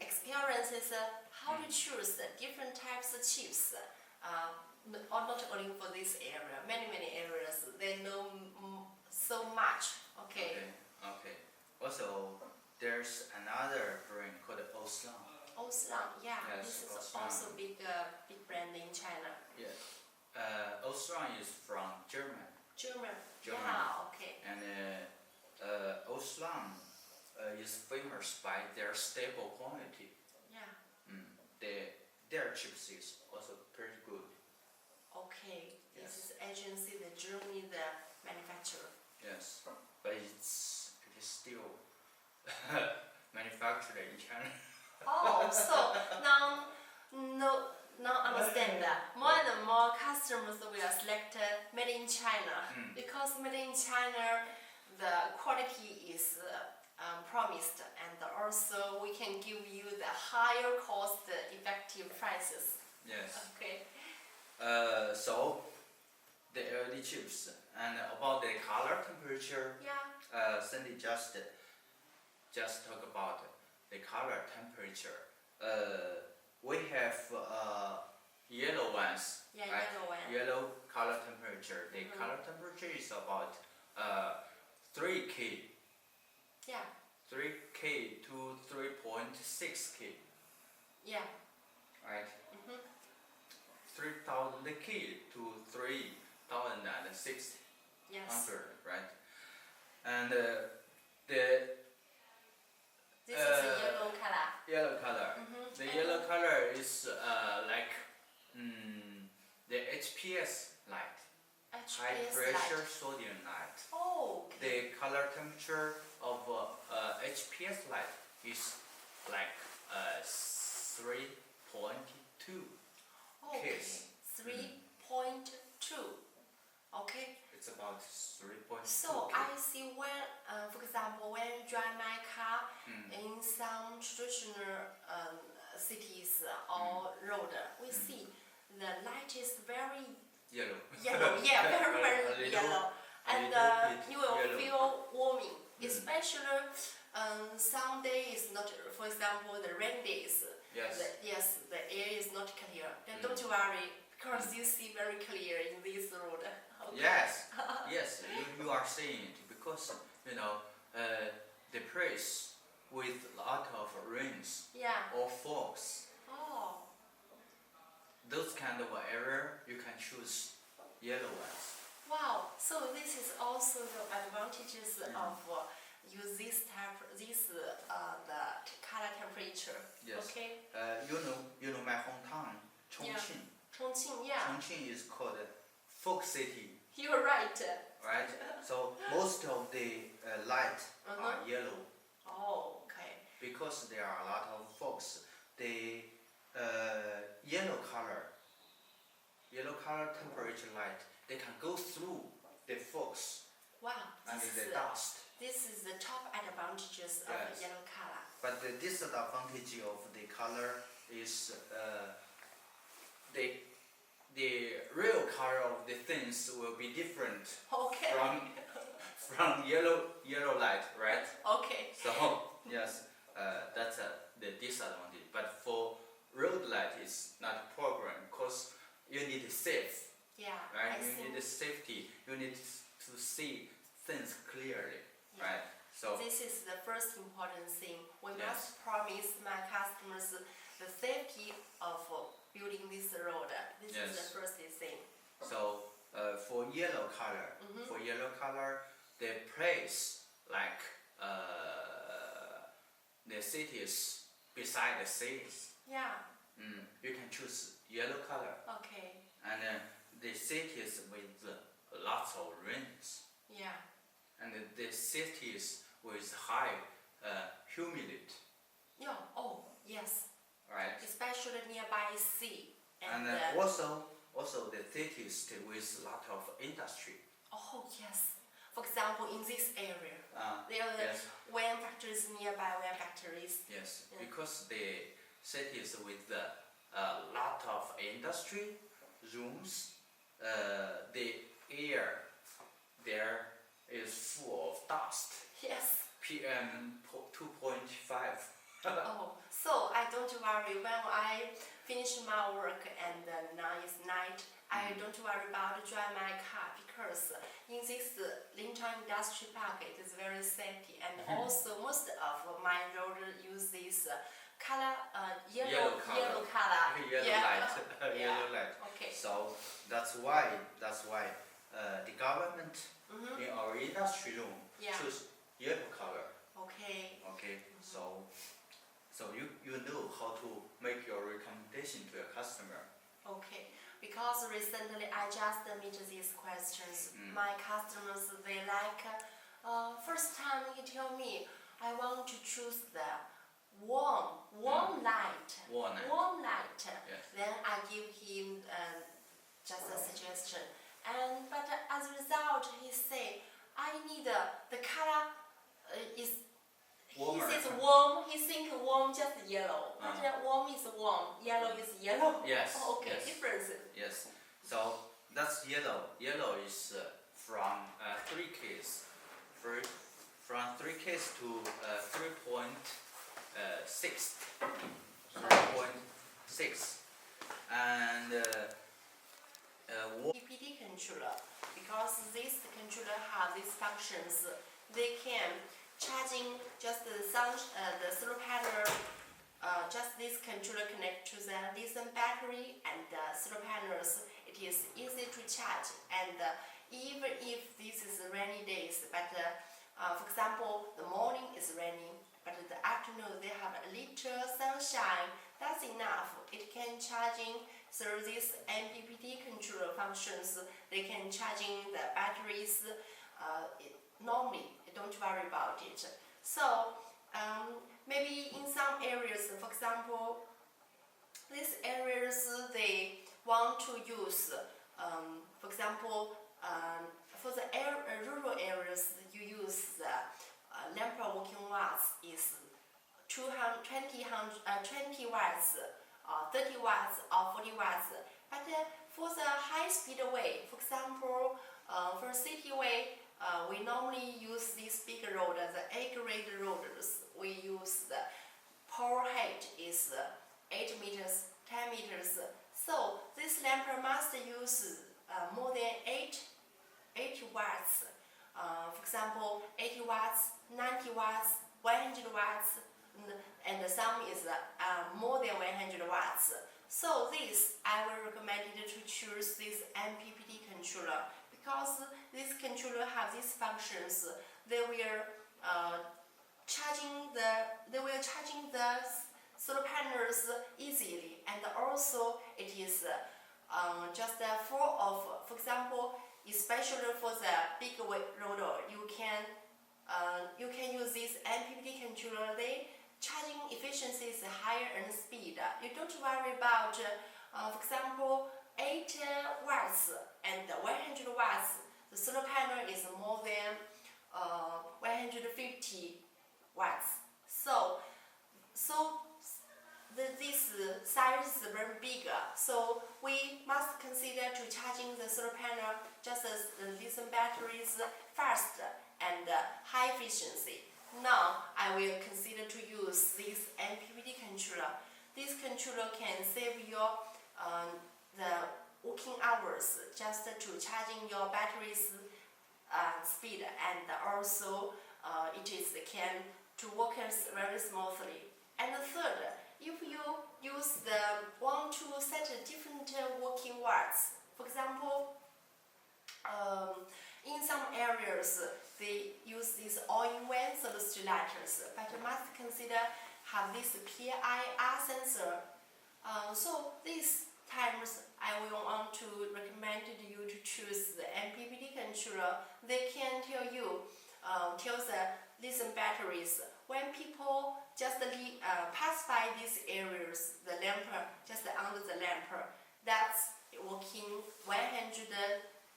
experiences how to choose different types of chips. Not only for this area, many areas they know so much. Okay. Okay. Also, there's another brand called Osram. Osram, yeah, Yes, this is Osram. also big brand in China. Yeah. Osram is from Germany. German. German. Yeah, okay. And Osram is famous by their stable quality. Yeah. Their chips is also pretty good. Okay. This Yes. is agency, the Germany, the manufacturer. Yes, but it is still manufactured in China. Oh, so now understand that more and more customers will select made in China because made in China the quality is promised, and also we can give you the higher cost effective prices. Yes. Okay. So the LED chips and about the color temperature, Yeah. Cindy just talk about the color temperature. We have yellow ones. Yeah, right? yellow one. Yellow color temperature. The color temperature is about 3K. Yeah. 3K to 3.6K. Yeah. Right? 3,000K to 3,600. Yes. Right? And This is a yellow color. yellow color. The yellow color is like the HPS light, high HPS pressure light. sodium light. Oh, okay. The color temperature of HPS light is like 3.2. Okay. Kiss. 3.2. Okay. It's about 3.2. So I see when, for example, when I drive my car in some traditional cities or road, we see the light is very yellow. yellow. Yeah, very A little- yellow, and little bit you will yellow. feel warming, especially some days. Not, for example, the rain days. Yes. The air is not clear. Then don't worry, because you see very clear in this road. Okay. Yes, you are saying it because you know the place with a lot of rains Yeah. or fogs, Oh. those kind of area you can choose yellow ones. Wow. So this is also the advantages of use this the color temperature. Yes. Okay. You know my hometown, Chongqing. Chongqing, yeah. Chongqing is called folk city, You're right. right? So most of the light are yellow Oh, okay. because there are a lot of folks. The yellow color temperature light, they can go through the fogs Wow. and the dust. This is the top advantages of Yes. the yellow color. But the disadvantage of the color is the real color of the things will be different Okay. from yellow light, right? Okay. So yes, that's the disadvantage. But for road light, it's not a problem because you need safe, Yeah. right? I You think need safety. You need to see things clearly, Yeah. right? So this is the first important thing. We Yes. must promise my customers the safety of building this road. This is the Yes. first thing. So for yellow color, the place like the cities beside the cities, Yeah. you can choose yellow color, Okay. and the cities with lots of rains, Yeah. and the cities with high humidity, Yeah. Oh, yes. right? Especially nearby sea. And also the cities with a lot of industry. Oh, yes. For example, in this area, there are Yes. wind factories nearby, wind factories. Yes, Yeah. because the cities with a lot of industry, rooms, the air there is full of dust. Yes. PM 2.5. Oh, so I don't worry when I finish my work and now it's night. I don't worry about drive my car because in this Linchang Industry Park it is very safety and also most of my road use this color yellow color. Yellow Yeah. light. Yeah. Yellow light. Okay. So that's why the government in our industry room Yeah. choose yellow color. Okay. Okay, so you know how to make your recommendation to your customer. Okay, because recently I just meet these questions. My customers, they like, first time he tell me, I want to choose the warm light. Warm light. Yes. Then I give him just a suggestion. But as a result, he say, I need the color is. Warmer. He says warm, he think warm just yellow. But warm is warm, yellow is yellow. Yes. Okay, yes. difference. Yes. So that's yellow. Yellow is from 3 Ks. From 3 Ks to 3.6. 3.6. And Mppt controller, because this controller have these functions, they can charging just the solar panel, just this controller connect to the lithium battery and solar panels. It is easy to charge, and even if this is rainy days, but for example, the morning is raining, but the afternoon they have a little sunshine. That's enough. It can charging through these Mppd controller functions. They can charging the batteries. Normally, don't worry about it. So maybe in some areas, for example, these areas they want to use, for example, for the rural areas, you use the lamp working watts is 20 watts, 30 watts, or 40 watts. But for the high-speed way, for example, for city way, we normally use this big road, the A-grade roads. We use the power height is 8 meters, 10 meters. So this lamp must use more than 80 watts. For example, 80 watts, 90 watts, 100 watts, and some is more than 100 watts. So this, I will recommend you to choose this Mppd controller, because this controller have these functions. They will they will charging the solar panels easily, and also it is just full of, for example, especially for the big loader, you can use this Mppt controller. The charging efficiency is higher and speed. You don't worry about, for example, 8 watts and 100 watts. The solar panel is more than 150 watts. So this size is very big. So we must consider to charging the solar panel just as the lithium batteries fast and high efficiency. Now I will consider to use this Mppt controller. This controller can save your the working hours just to charging your batteries speed, and also it is can to work very smoothly. And third, if you want to set different working watts, for example, in some areas they use these all-in-one solid-state lighters, but you must consider have this PIR sensor. So these times I will want to recommend you to choose the Mppt controller. They can tell you, tell the lithium batteries when people just pass by these areas, the lamp just under the lamp, that's working 100%,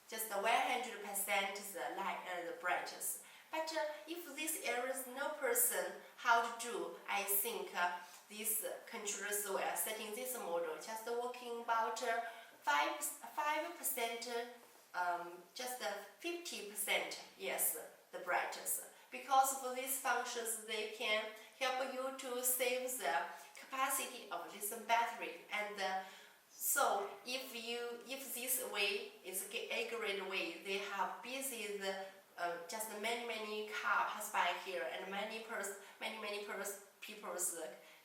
just 100% the light the brightness. But if this areas no person how to do, I think these controllers were setting this model just working about 5%, just 50%, yes, the brightness. Because for these functions, they can help you to save the capacity of lithium battery. And so if this way is a great way, they have busy just many car pass by here, and many people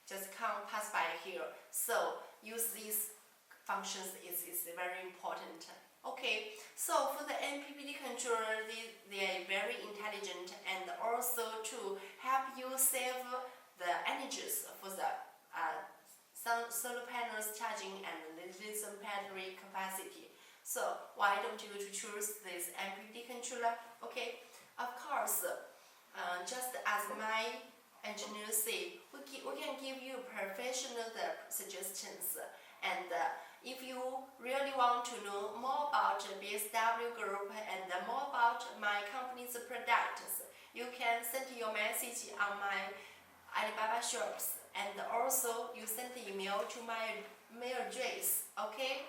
just come pass by here. So use these functions is very important. Okay, so for the Mppt controller, they are very intelligent, and also to help you save the energies for the some solar panels charging and lithium battery capacity. So why don't you choose this Mppt controller? Okay, of course, just as my engineers say, we can give you professional suggestions, and if you really want to know more about Bsw Group and more about my company's products, you can send your message on my Alibaba shops, and also you send the email to my mail address, okay?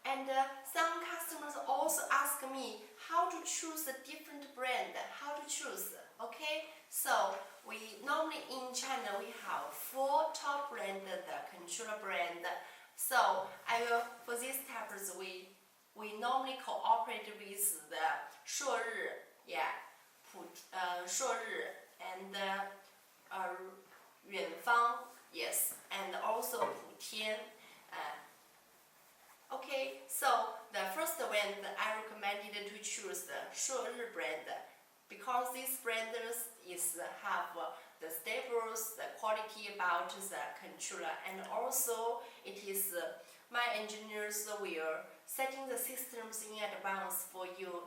And some customers also ask me how to choose a different brand, how to choose, okay? So we normally in China we have 4 top brand, the controller brand. So for these types we normally cooperate with the 朔日, yeah, 朔日 and 远方, yes, and also 普天. Okay, so the first one I recommended to choose the 朔日 brand, because this brand have the stables, the quality about the controller, and also it is my engineers will setting the systems in advance for you.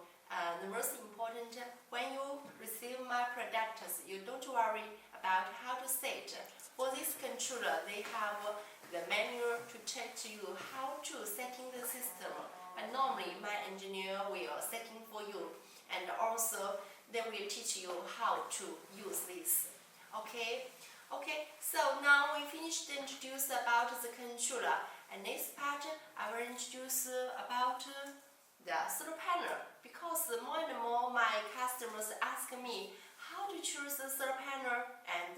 The most important, when you receive my products, you don't worry about how to set. For this controller, they have the manual to teach you how to setting the system. And normally, my engineer will setting for you, and also they will teach you how to use this. Okay. So now we finished to introduce about the controller, and next part I will introduce about the solar panel, because more and more my customers ask me how to choose the solar panel and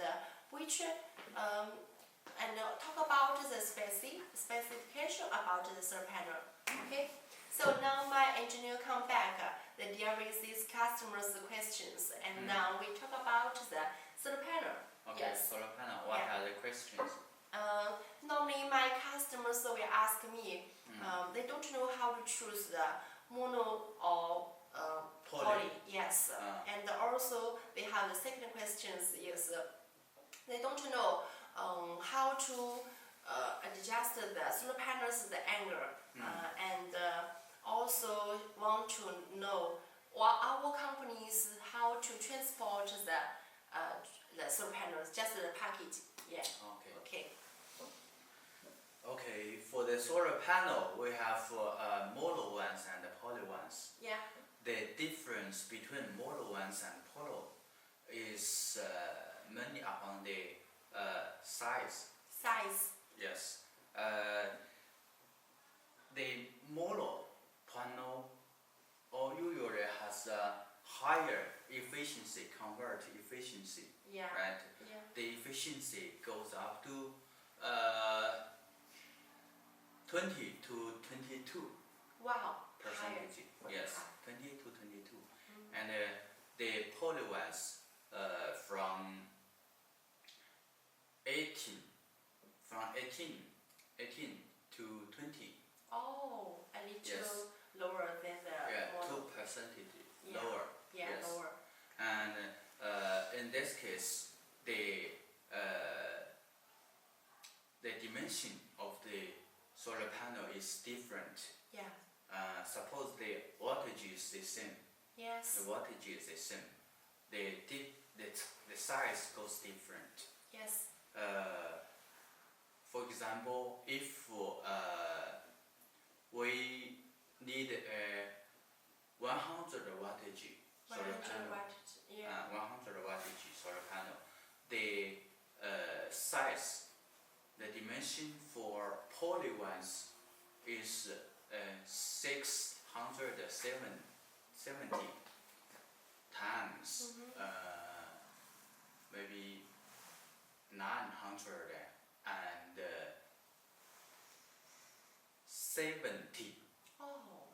which and talk about the specification about the solar panel. Okay, so now my engineer come back, they deal with these customers' questions, and now we talk about the solar panel. Okay, yes. solar panel. What are the questions? Normally my customers will ask me, they don't know how to choose the mono or poly. Yes. Ah. And also they have the second questions is they don't know how to adjust the solar panels the angle and also want to know what our companies how to transport the solar panels, just the package. Yeah. Okay. Okay. Okay, for the solar panel, we have mono ones and poly ones. Yeah. The difference between mono ones and poly is mainly upon the size. Size. Yes. The mono panel usually has a higher efficiency compared to efficiency, Yeah. right? Yeah. The efficiency goes up to 20 to 22 Wow. percentage. Yes, 20 to 22. Mm. And the poly ones from 18 to 20. Oh, a little Yes. lower than the Yeah, mono. 2% Yeah. lower. Yeah, Yes. lower. And in this case, the dimension of the solar panel is different. Yeah. Suppose the wattage is the same. Yes. The wattage is the same. The size goes different. Yes. For example, if we need a 100 wattage solar 100 panel, wattage. Yeah. 100 wattage solar panel, the size, the dimension for poly ones is 670 times maybe 970. Oh,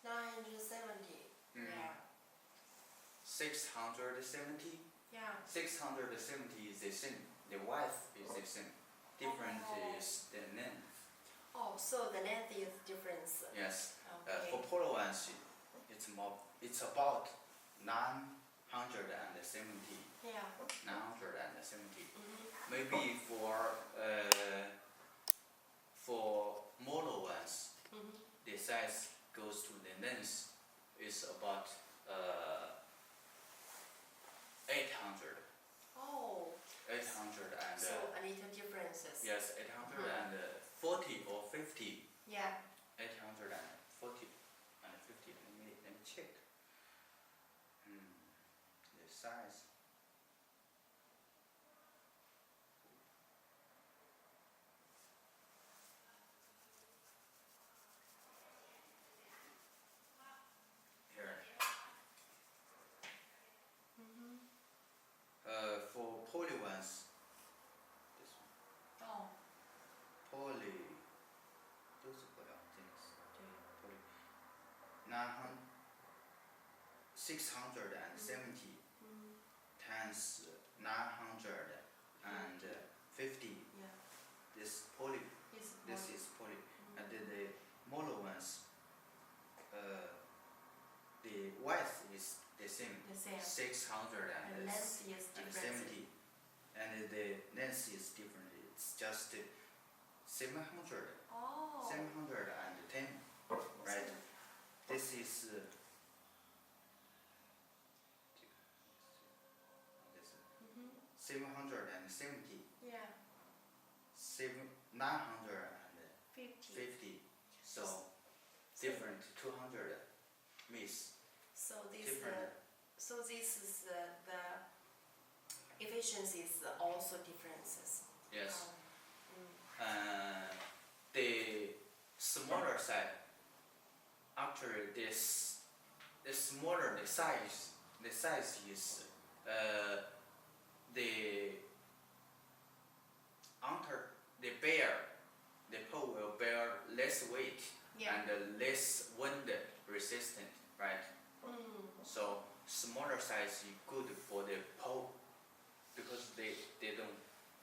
970. Mm. Yeah. 670. Yeah. 670 is the same. The width is the same. Different is the length. Oh, so the length is difference. Yes. Okay. For polar ones, it's about 970. Yeah. 970. Mm-hmm. Maybe for mono ones, Mm-hmm. the size goes to the length is about 800. Oh, 800 and so a little differences. yes, 840 or 50. Yeah. 840 and 50. Let me check. The size. Here. Mm-hmm. For poly ones, this one. Oh, poly. 都是不了这个是 poly. 670 mm-hmm. times 950. Yeah. This poly. It's This more. is poly. Mm-hmm. And then the mono ones, the width is the same. The same. 670. And length is different. And the length is different. It's just 700. Oh. 710. Right. This is. Mm-hmm. 770. Yeah. 950. 50. So different 200 miss. So this Different. this is the efficiencies also differences. Yes. Mm. The smaller side. Actually, the smaller the size is the pole will bear less weight Yeah. and less wind resistant, right? Mm. So smaller size is good for the pole because they don't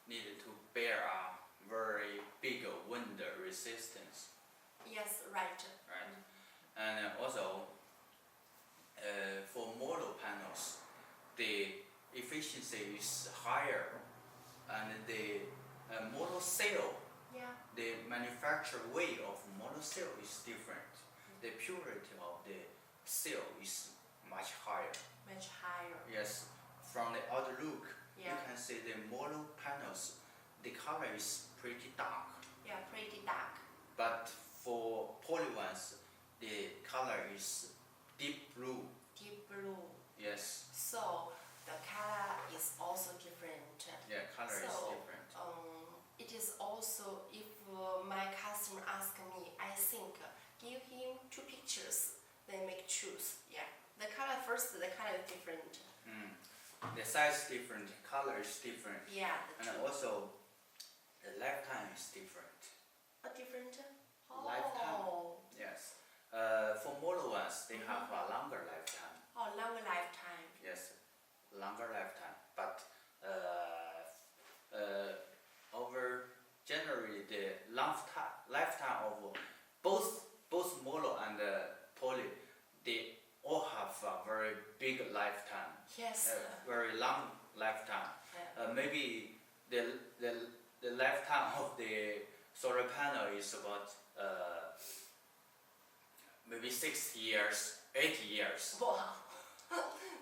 need to bear a very big wind resistance, Yes, right. right? And also the efficiency is higher, and the motor cell, Yeah. the manufacture way of motor cell is different. The purity of the cell is much higher. Much higher. Yes, from the outlook, you Yeah. can see the mono panels, the color is pretty dark. Yeah, pretty dark. But for poly ones, the color is deep blue. Deep blue. Yes, So the color is also different. yeah, color is So, different. It is also, if my customer ask me, I think give him 2 pictures, then make choose. Yeah, the color first, the color is different. The size different, color is different, Yeah, and the two also the lifetime is different. are different. Lifetime. Oh, Yes, for mono ones, they have a longer lifetime. oh, longer lifetime. Yes, longer lifetime, but over generally the lifetime of both mono and poly, they all have a very big lifetime, Yes. very long lifetime. Yeah. Maybe the lifetime of the solar panel is about maybe 6 years, 8 years. Wow.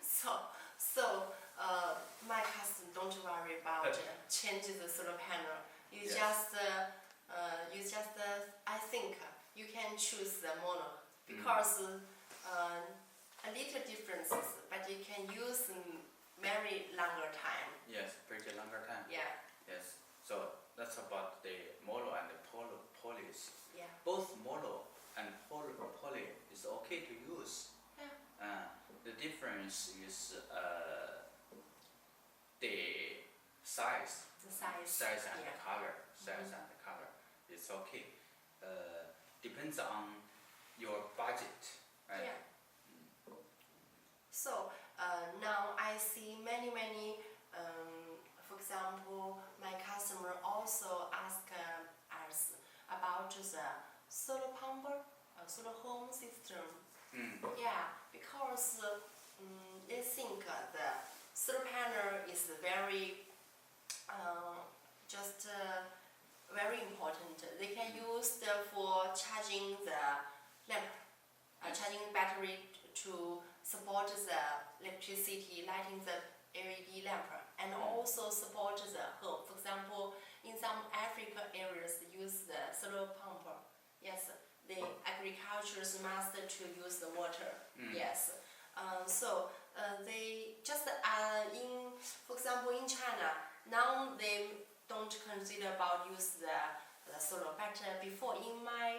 So, my customer don't worry about changing the solar panel. You Yes. just, I think you can choose the mono because a little differences, but you can use very longer time. Yes, pretty longer time. Yeah, Yes, so that's about the mono and the polys. yeah, Both mono and poly is okay to use. yeah. The difference is the size, The size. size and Yeah. the color, size and the color. It's okay. Depends on your budget, right? Yeah. So now I see many, for example, my customer also ask us about the solar pump, solar home system. Yeah, because they think the solar panel is very, very important. They can use for charging the lamp, charging battery to support the electricity, lighting the LED lamp, and also support the home. For example, in some African areas, use the solar pump. Yes, the agricultures must to use the water. Yes, so they just for example, in China now they don't consider about use the solar, but before in my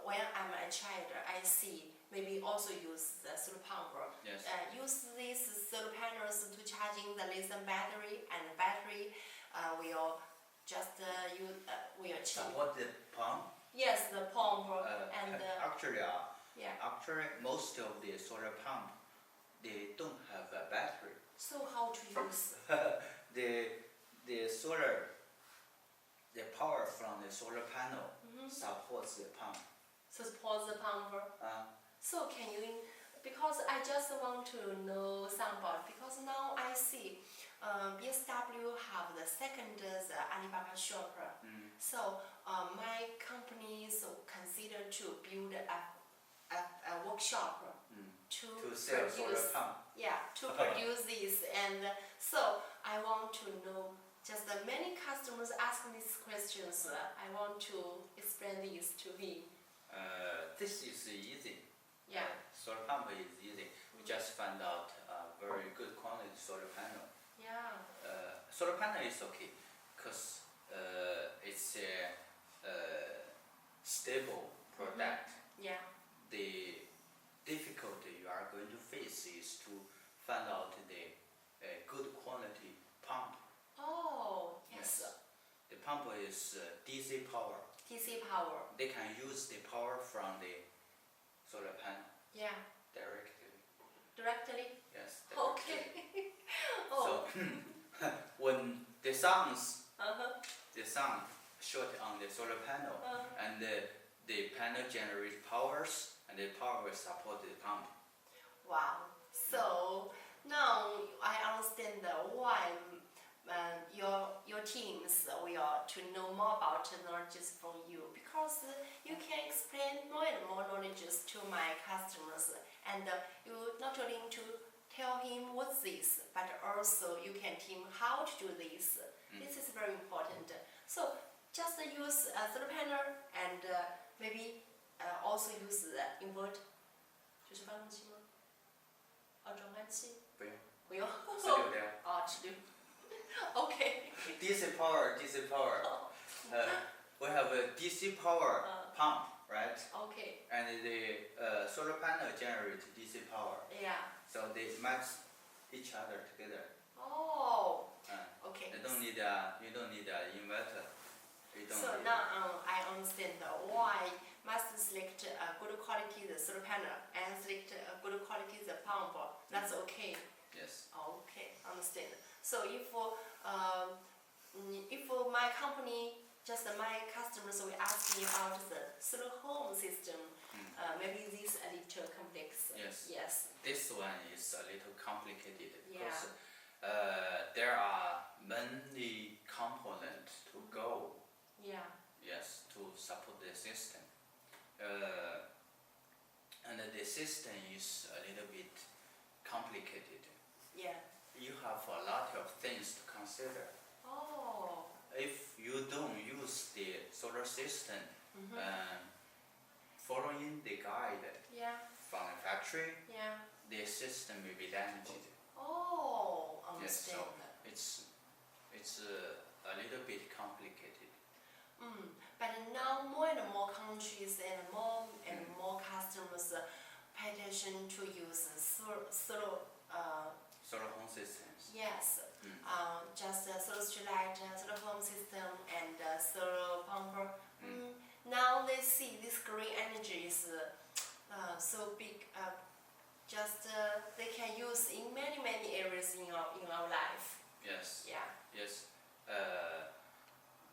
when I'm a child, I see maybe also use the solar pump. Yes. Use these solar panels to charging the lithium battery, and the battery will just will change. Support the pump. Yes, the pump and Actually, yeah. actually, most of the solar pump, they don't have a battery. So how to use? The solar, the power from the solar panel supports the pump. Support the pump. So can you? Because I just want to know some about, because now I see Bsw have the second the Alibaba shop. So my company consider to build a workshop to sell solar produce. pump. Yeah, to produce this, and so I want to know. Just many customers ask me these questions. I want to explain this to him. This is easy. Yeah. Solar pump is easy. We just find out a very good quality solar panel. Yeah. Solar panel is okay because it's a stable product. Yeah. The difficulty you are going to face is to find out the good quality pump. Oh, yes. The pump is DC power. DC power. They can use the power from the solar panel Yeah. directly. Directly. Yes. Directly. Okay. Oh. So when the sun Uh-huh. shot on the solar panel, and the panel generates powers, and the power will support the pump. Wow. So Now I understand why your teams will to know more about technologies from you, because you can explain more and more knowledges to my customers, and you not only to tell him what's this, but also you can teach him how to do this. This is very important. So just use a solar panel and maybe also use the inverter. 就是发动机吗？转换器？不用。不用。直流的呀。直流。Okay. DC power. We have a DC power pump, right? Okay. And the solar panel generates DC power. Yeah. So they match each other together. Oh. Okay. You don't need an inverter. So now I understand why must select a good quality the solar panel and select a good quality the pump. That's okay. Yes. Okay, understand. So if my company, just my customers will ask me about the solar home system, maybe this a little complex. Yes. Yes. This one is a little complicated Yeah. because there are many components to go. Yeah. Yes, to support the system. And the system is a little bit complicated. Yeah. You have a lot of things to consider. Oh. If you don't use the solar system, following the guide Yeah. from the factory, Yeah. the system will be damaged. Oh, Yes, understand. so it's a little bit complicated. But now more and more countries and more customers pay attention to use solar. Solar home systems. Yes. Just solar street light, solar home system, and solar pump. Now they see this green energy is so big. Just they can use in many areas in our life. Yes. Yeah. Yes.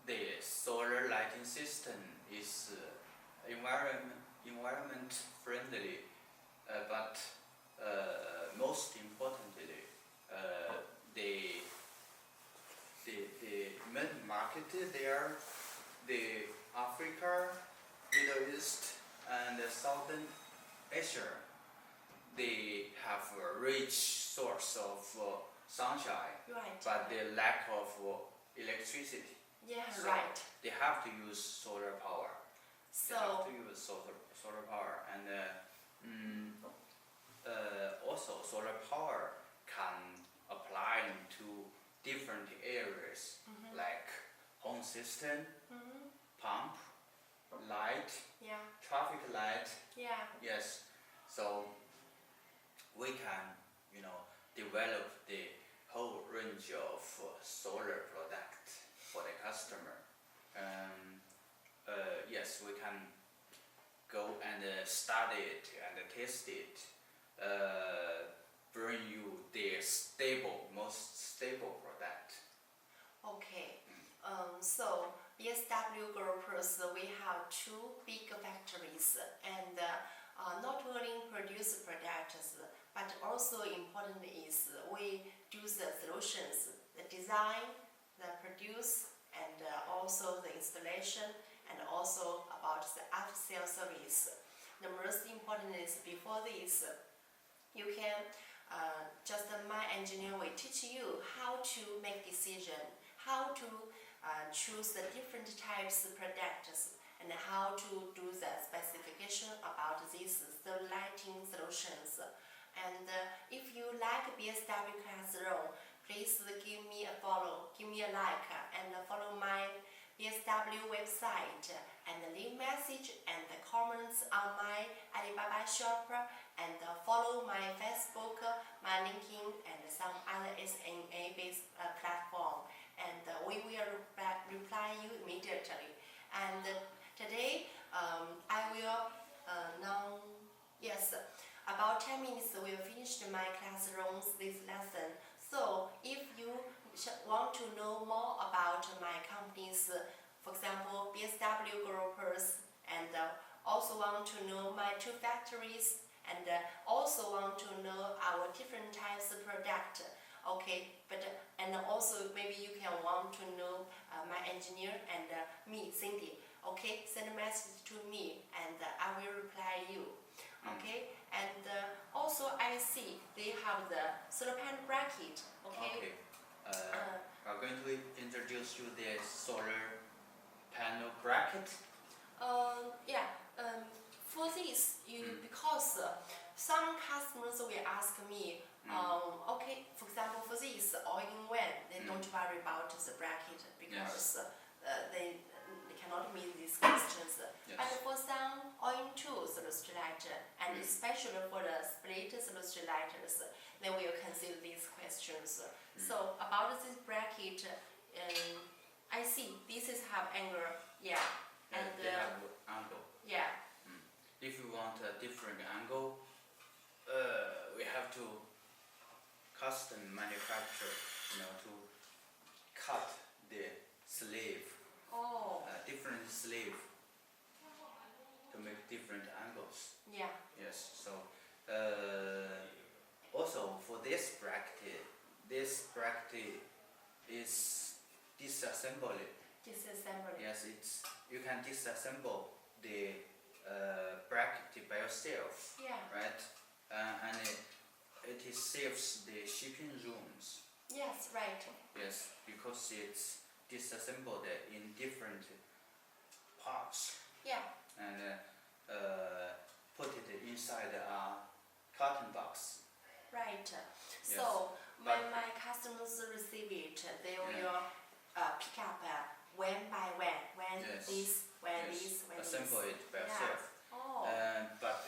The solar lighting system is environment friendly, but most importantly, the main market there, the Africa, Middle East, and Southern Asia, they have a rich source of sunshine, Right. but the lack of electricity. Yeah. So Right. they have to use solar power. They have So. to use solar power, and also solar power can apply to different areas like home system, pump, light, Yeah. traffic light. Yeah. Yes, so we can, develop the whole range of solar product for the customer. Yes, we can go and study it and test it, bring you the most stable product. Okay. So Bsw Groupers, we have two big factories, and not only produce products, but also important is we do the solutions, the design, the produce, and also the installation, and also about the after-sale service. The most important is before this, you can just my engineer will teach you how to make decision, how to choose the different types of products, and how to do the specification about these lighting solutions. And if you like Bsw Classroom, please give me a follow, give me a like, and follow my Bsw website, and leave message and comments on my Alibaba shop, and follow my Facebook, my LinkedIn, and some other SMA-based platform, and we will reply you immediately. And today I will about 10 minutes we will finish my classrooms this lesson. So if you want to know more about my companies, for example Bsw Groupers, and also want to know my two factories and also want to know our different types of product. Okay, but and also maybe you can want to know my engineer and me, Cindy. Okay, send a message to me and I will reply you. Okay, and also I see they have the solar panel bracket. Okay. I'm going to introduce you the solar panel bracket. Yeah. For this, because some customers will ask me, okay, for example, for this all-in-one, they don't worry about the bracket because they cannot meet these questions. Yes. And for some all-in-two solid-state lighter, and especially for the split solid-state lighters, they will consider these questions. So about this bracket, I see this is have angle, yeah. And they have angle. yeah. If you want a different angle, we have to custom manufacture, to cut the sleeve, Oh. different sleeve to make different angles. Yeah. Yes. So also for this bracket is disassembly. Disassembly. Yes, you can disassemble the bracket by yourself, Yeah. right? And it saves the shipping rooms. Yes, right. Yes, because it's disassembled in different parts Yeah. and put it inside a carton box. Right. So when my customers receive it, they will pick up one by one. When Yes. this, when Yes. this, when Assemble this. it by Yeah. yourself. Oh. But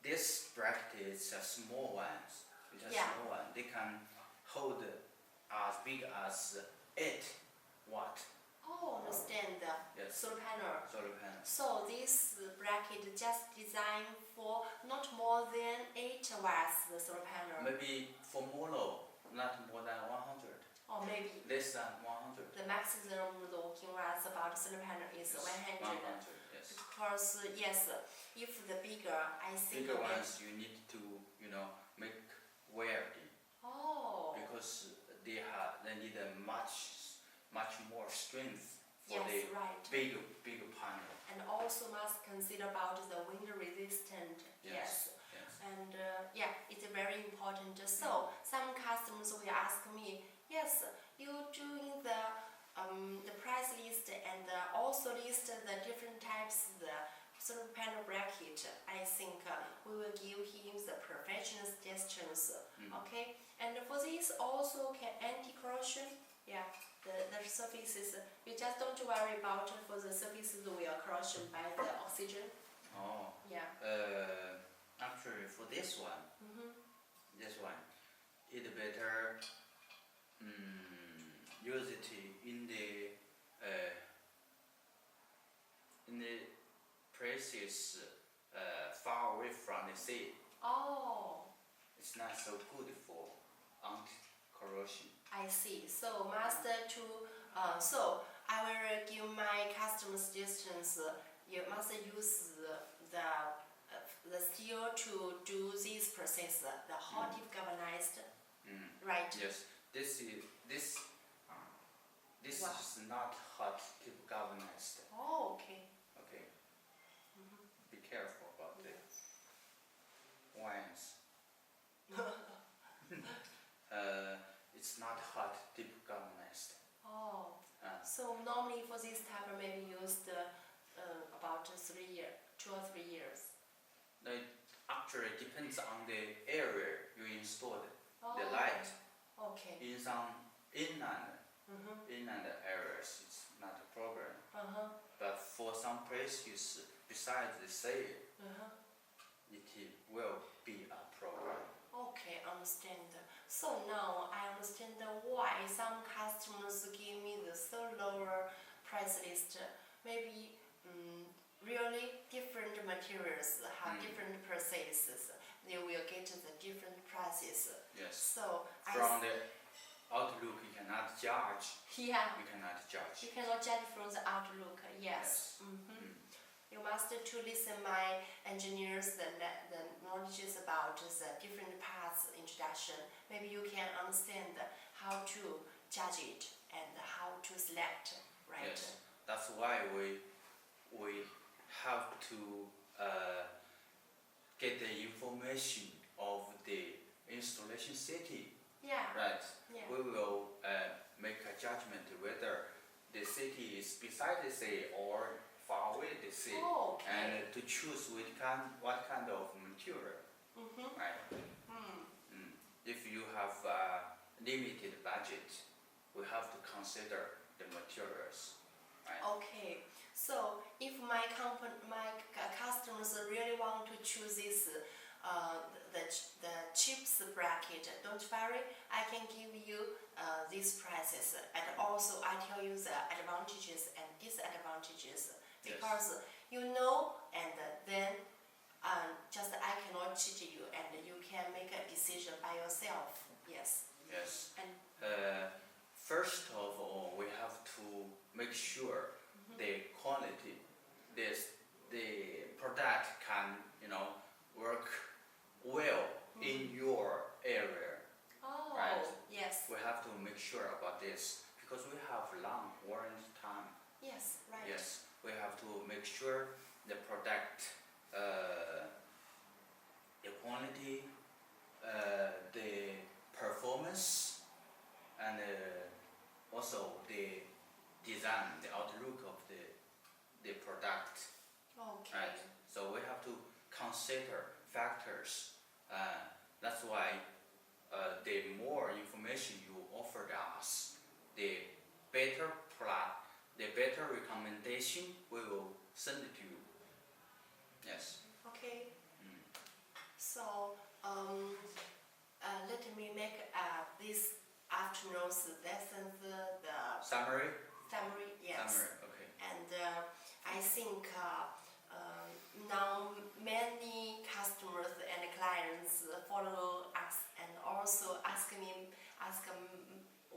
this bracket is a small one. It's a Yeah. small one. They can hold as big as 8 watt. Oh, understand. Yes. Solar panel. Solar panel. So this bracket just designed for not more than 8 watts the solar panel. Maybe for mono, not more than 100. Or maybe Less than 100. the maximum the working watts about solar panel is 100. 100, yes. Because yes, if the bigger, I think Bigger ones you need to, make welding Oh. because they need a much more strength for Yes, the right. bigger panel. And also must consider about the wind resistant. Yes. And it's very important. So some customers will ask me, yes, you doing the price list and also list the different types the solar panel bracket. I think we will give him the professional suggestions. Okay. And for this also can anti-corrosion. Yeah. The surfaces, you just don't worry about for the surfaces will corrosion by the oxygen. Oh. Yeah. Actually, for this one, it better use it in the places far away from the sea. Oh. It's not so good for anti-corrosion. I see. So so I will give my customer suggestions. You must use the steel to do this process, the hot dip galvanized. Right. Yes. This is not hot dip galvanized. Oh, okay. Okay. Be careful about the wires. It's not hot dip galvanized. Oh. So normally for this type maybe used about 3 years, 2 or 3 years. It actually depends on the area you installed the light. Okay. In some inland areas, it's not a problem. But for some places besides the sea, it will be a problem. Okay, understand. So now I understand why some customers give me the so lower price list. Maybe really different materials have different processes. They will get the different prices. Yes. So from the outlook, you cannot judge. Yeah. You cannot judge. You cannot judge from the outlook. Yes. You must to listen my engineers the knowledges about the different parts introduction. Maybe you can understand how to judge it and how to select, right? Yes, that's why we have to get the information of the installation city, Yeah. right? Yeah. We will make a judgment whether the city is beside the city or far away the city, Oh, okay. and to choose what kind of material, Mm-hmm. right? If you have a limited budget, we have to consider the materials, right? Okay. So if my customers really want to choose this the chips bracket, don't worry, I can give you these prices, and also I tell you the advantages and disadvantages, because you know, and then just I cannot cheat you, and you can make a decision by yourself. Yes. Yes. And First of all, we have to make sure the quality, the product can, work well in your area. oh, Right. yes, We have to make sure about this because we have long warranty time. yes, right. Yes, we have to make sure the product, the quality, the performance, and also the design, the outlook of the product. Okay. Right. So we have to consider factors. That's why the more information you offered us, the better recommendation we will send it to you. Yes. Okay. So let me make this afternoon's lessons the Summary. yes. Summary. Okay. And I think now many customers and clients follow us and also ask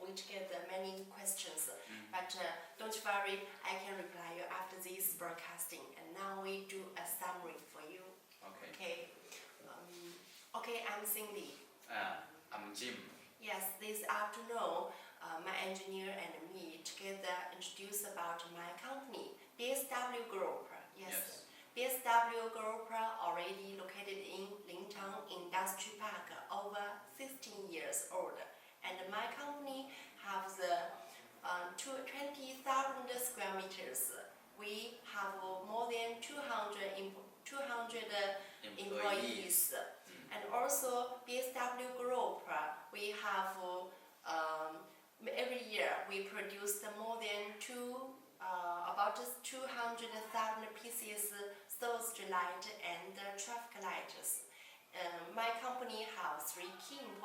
which get many questions. But don't worry, I can reply you after this broadcasting. And now we do a summary for you. Okay. Okay. Okay, I'm Cindy. I'm Jim. Yes, this afternoon, my engineer and me together introduce about my company, Bsw Group. Yes. Bsw Group already located in Lintown Industry Park, over 15 years old. And my company has 20,000 square meters. We have more than 200 employees. And also Bsw Group, we have every year we produce more than about 200,000 pieces street light and traffic lights. My company has 3 key important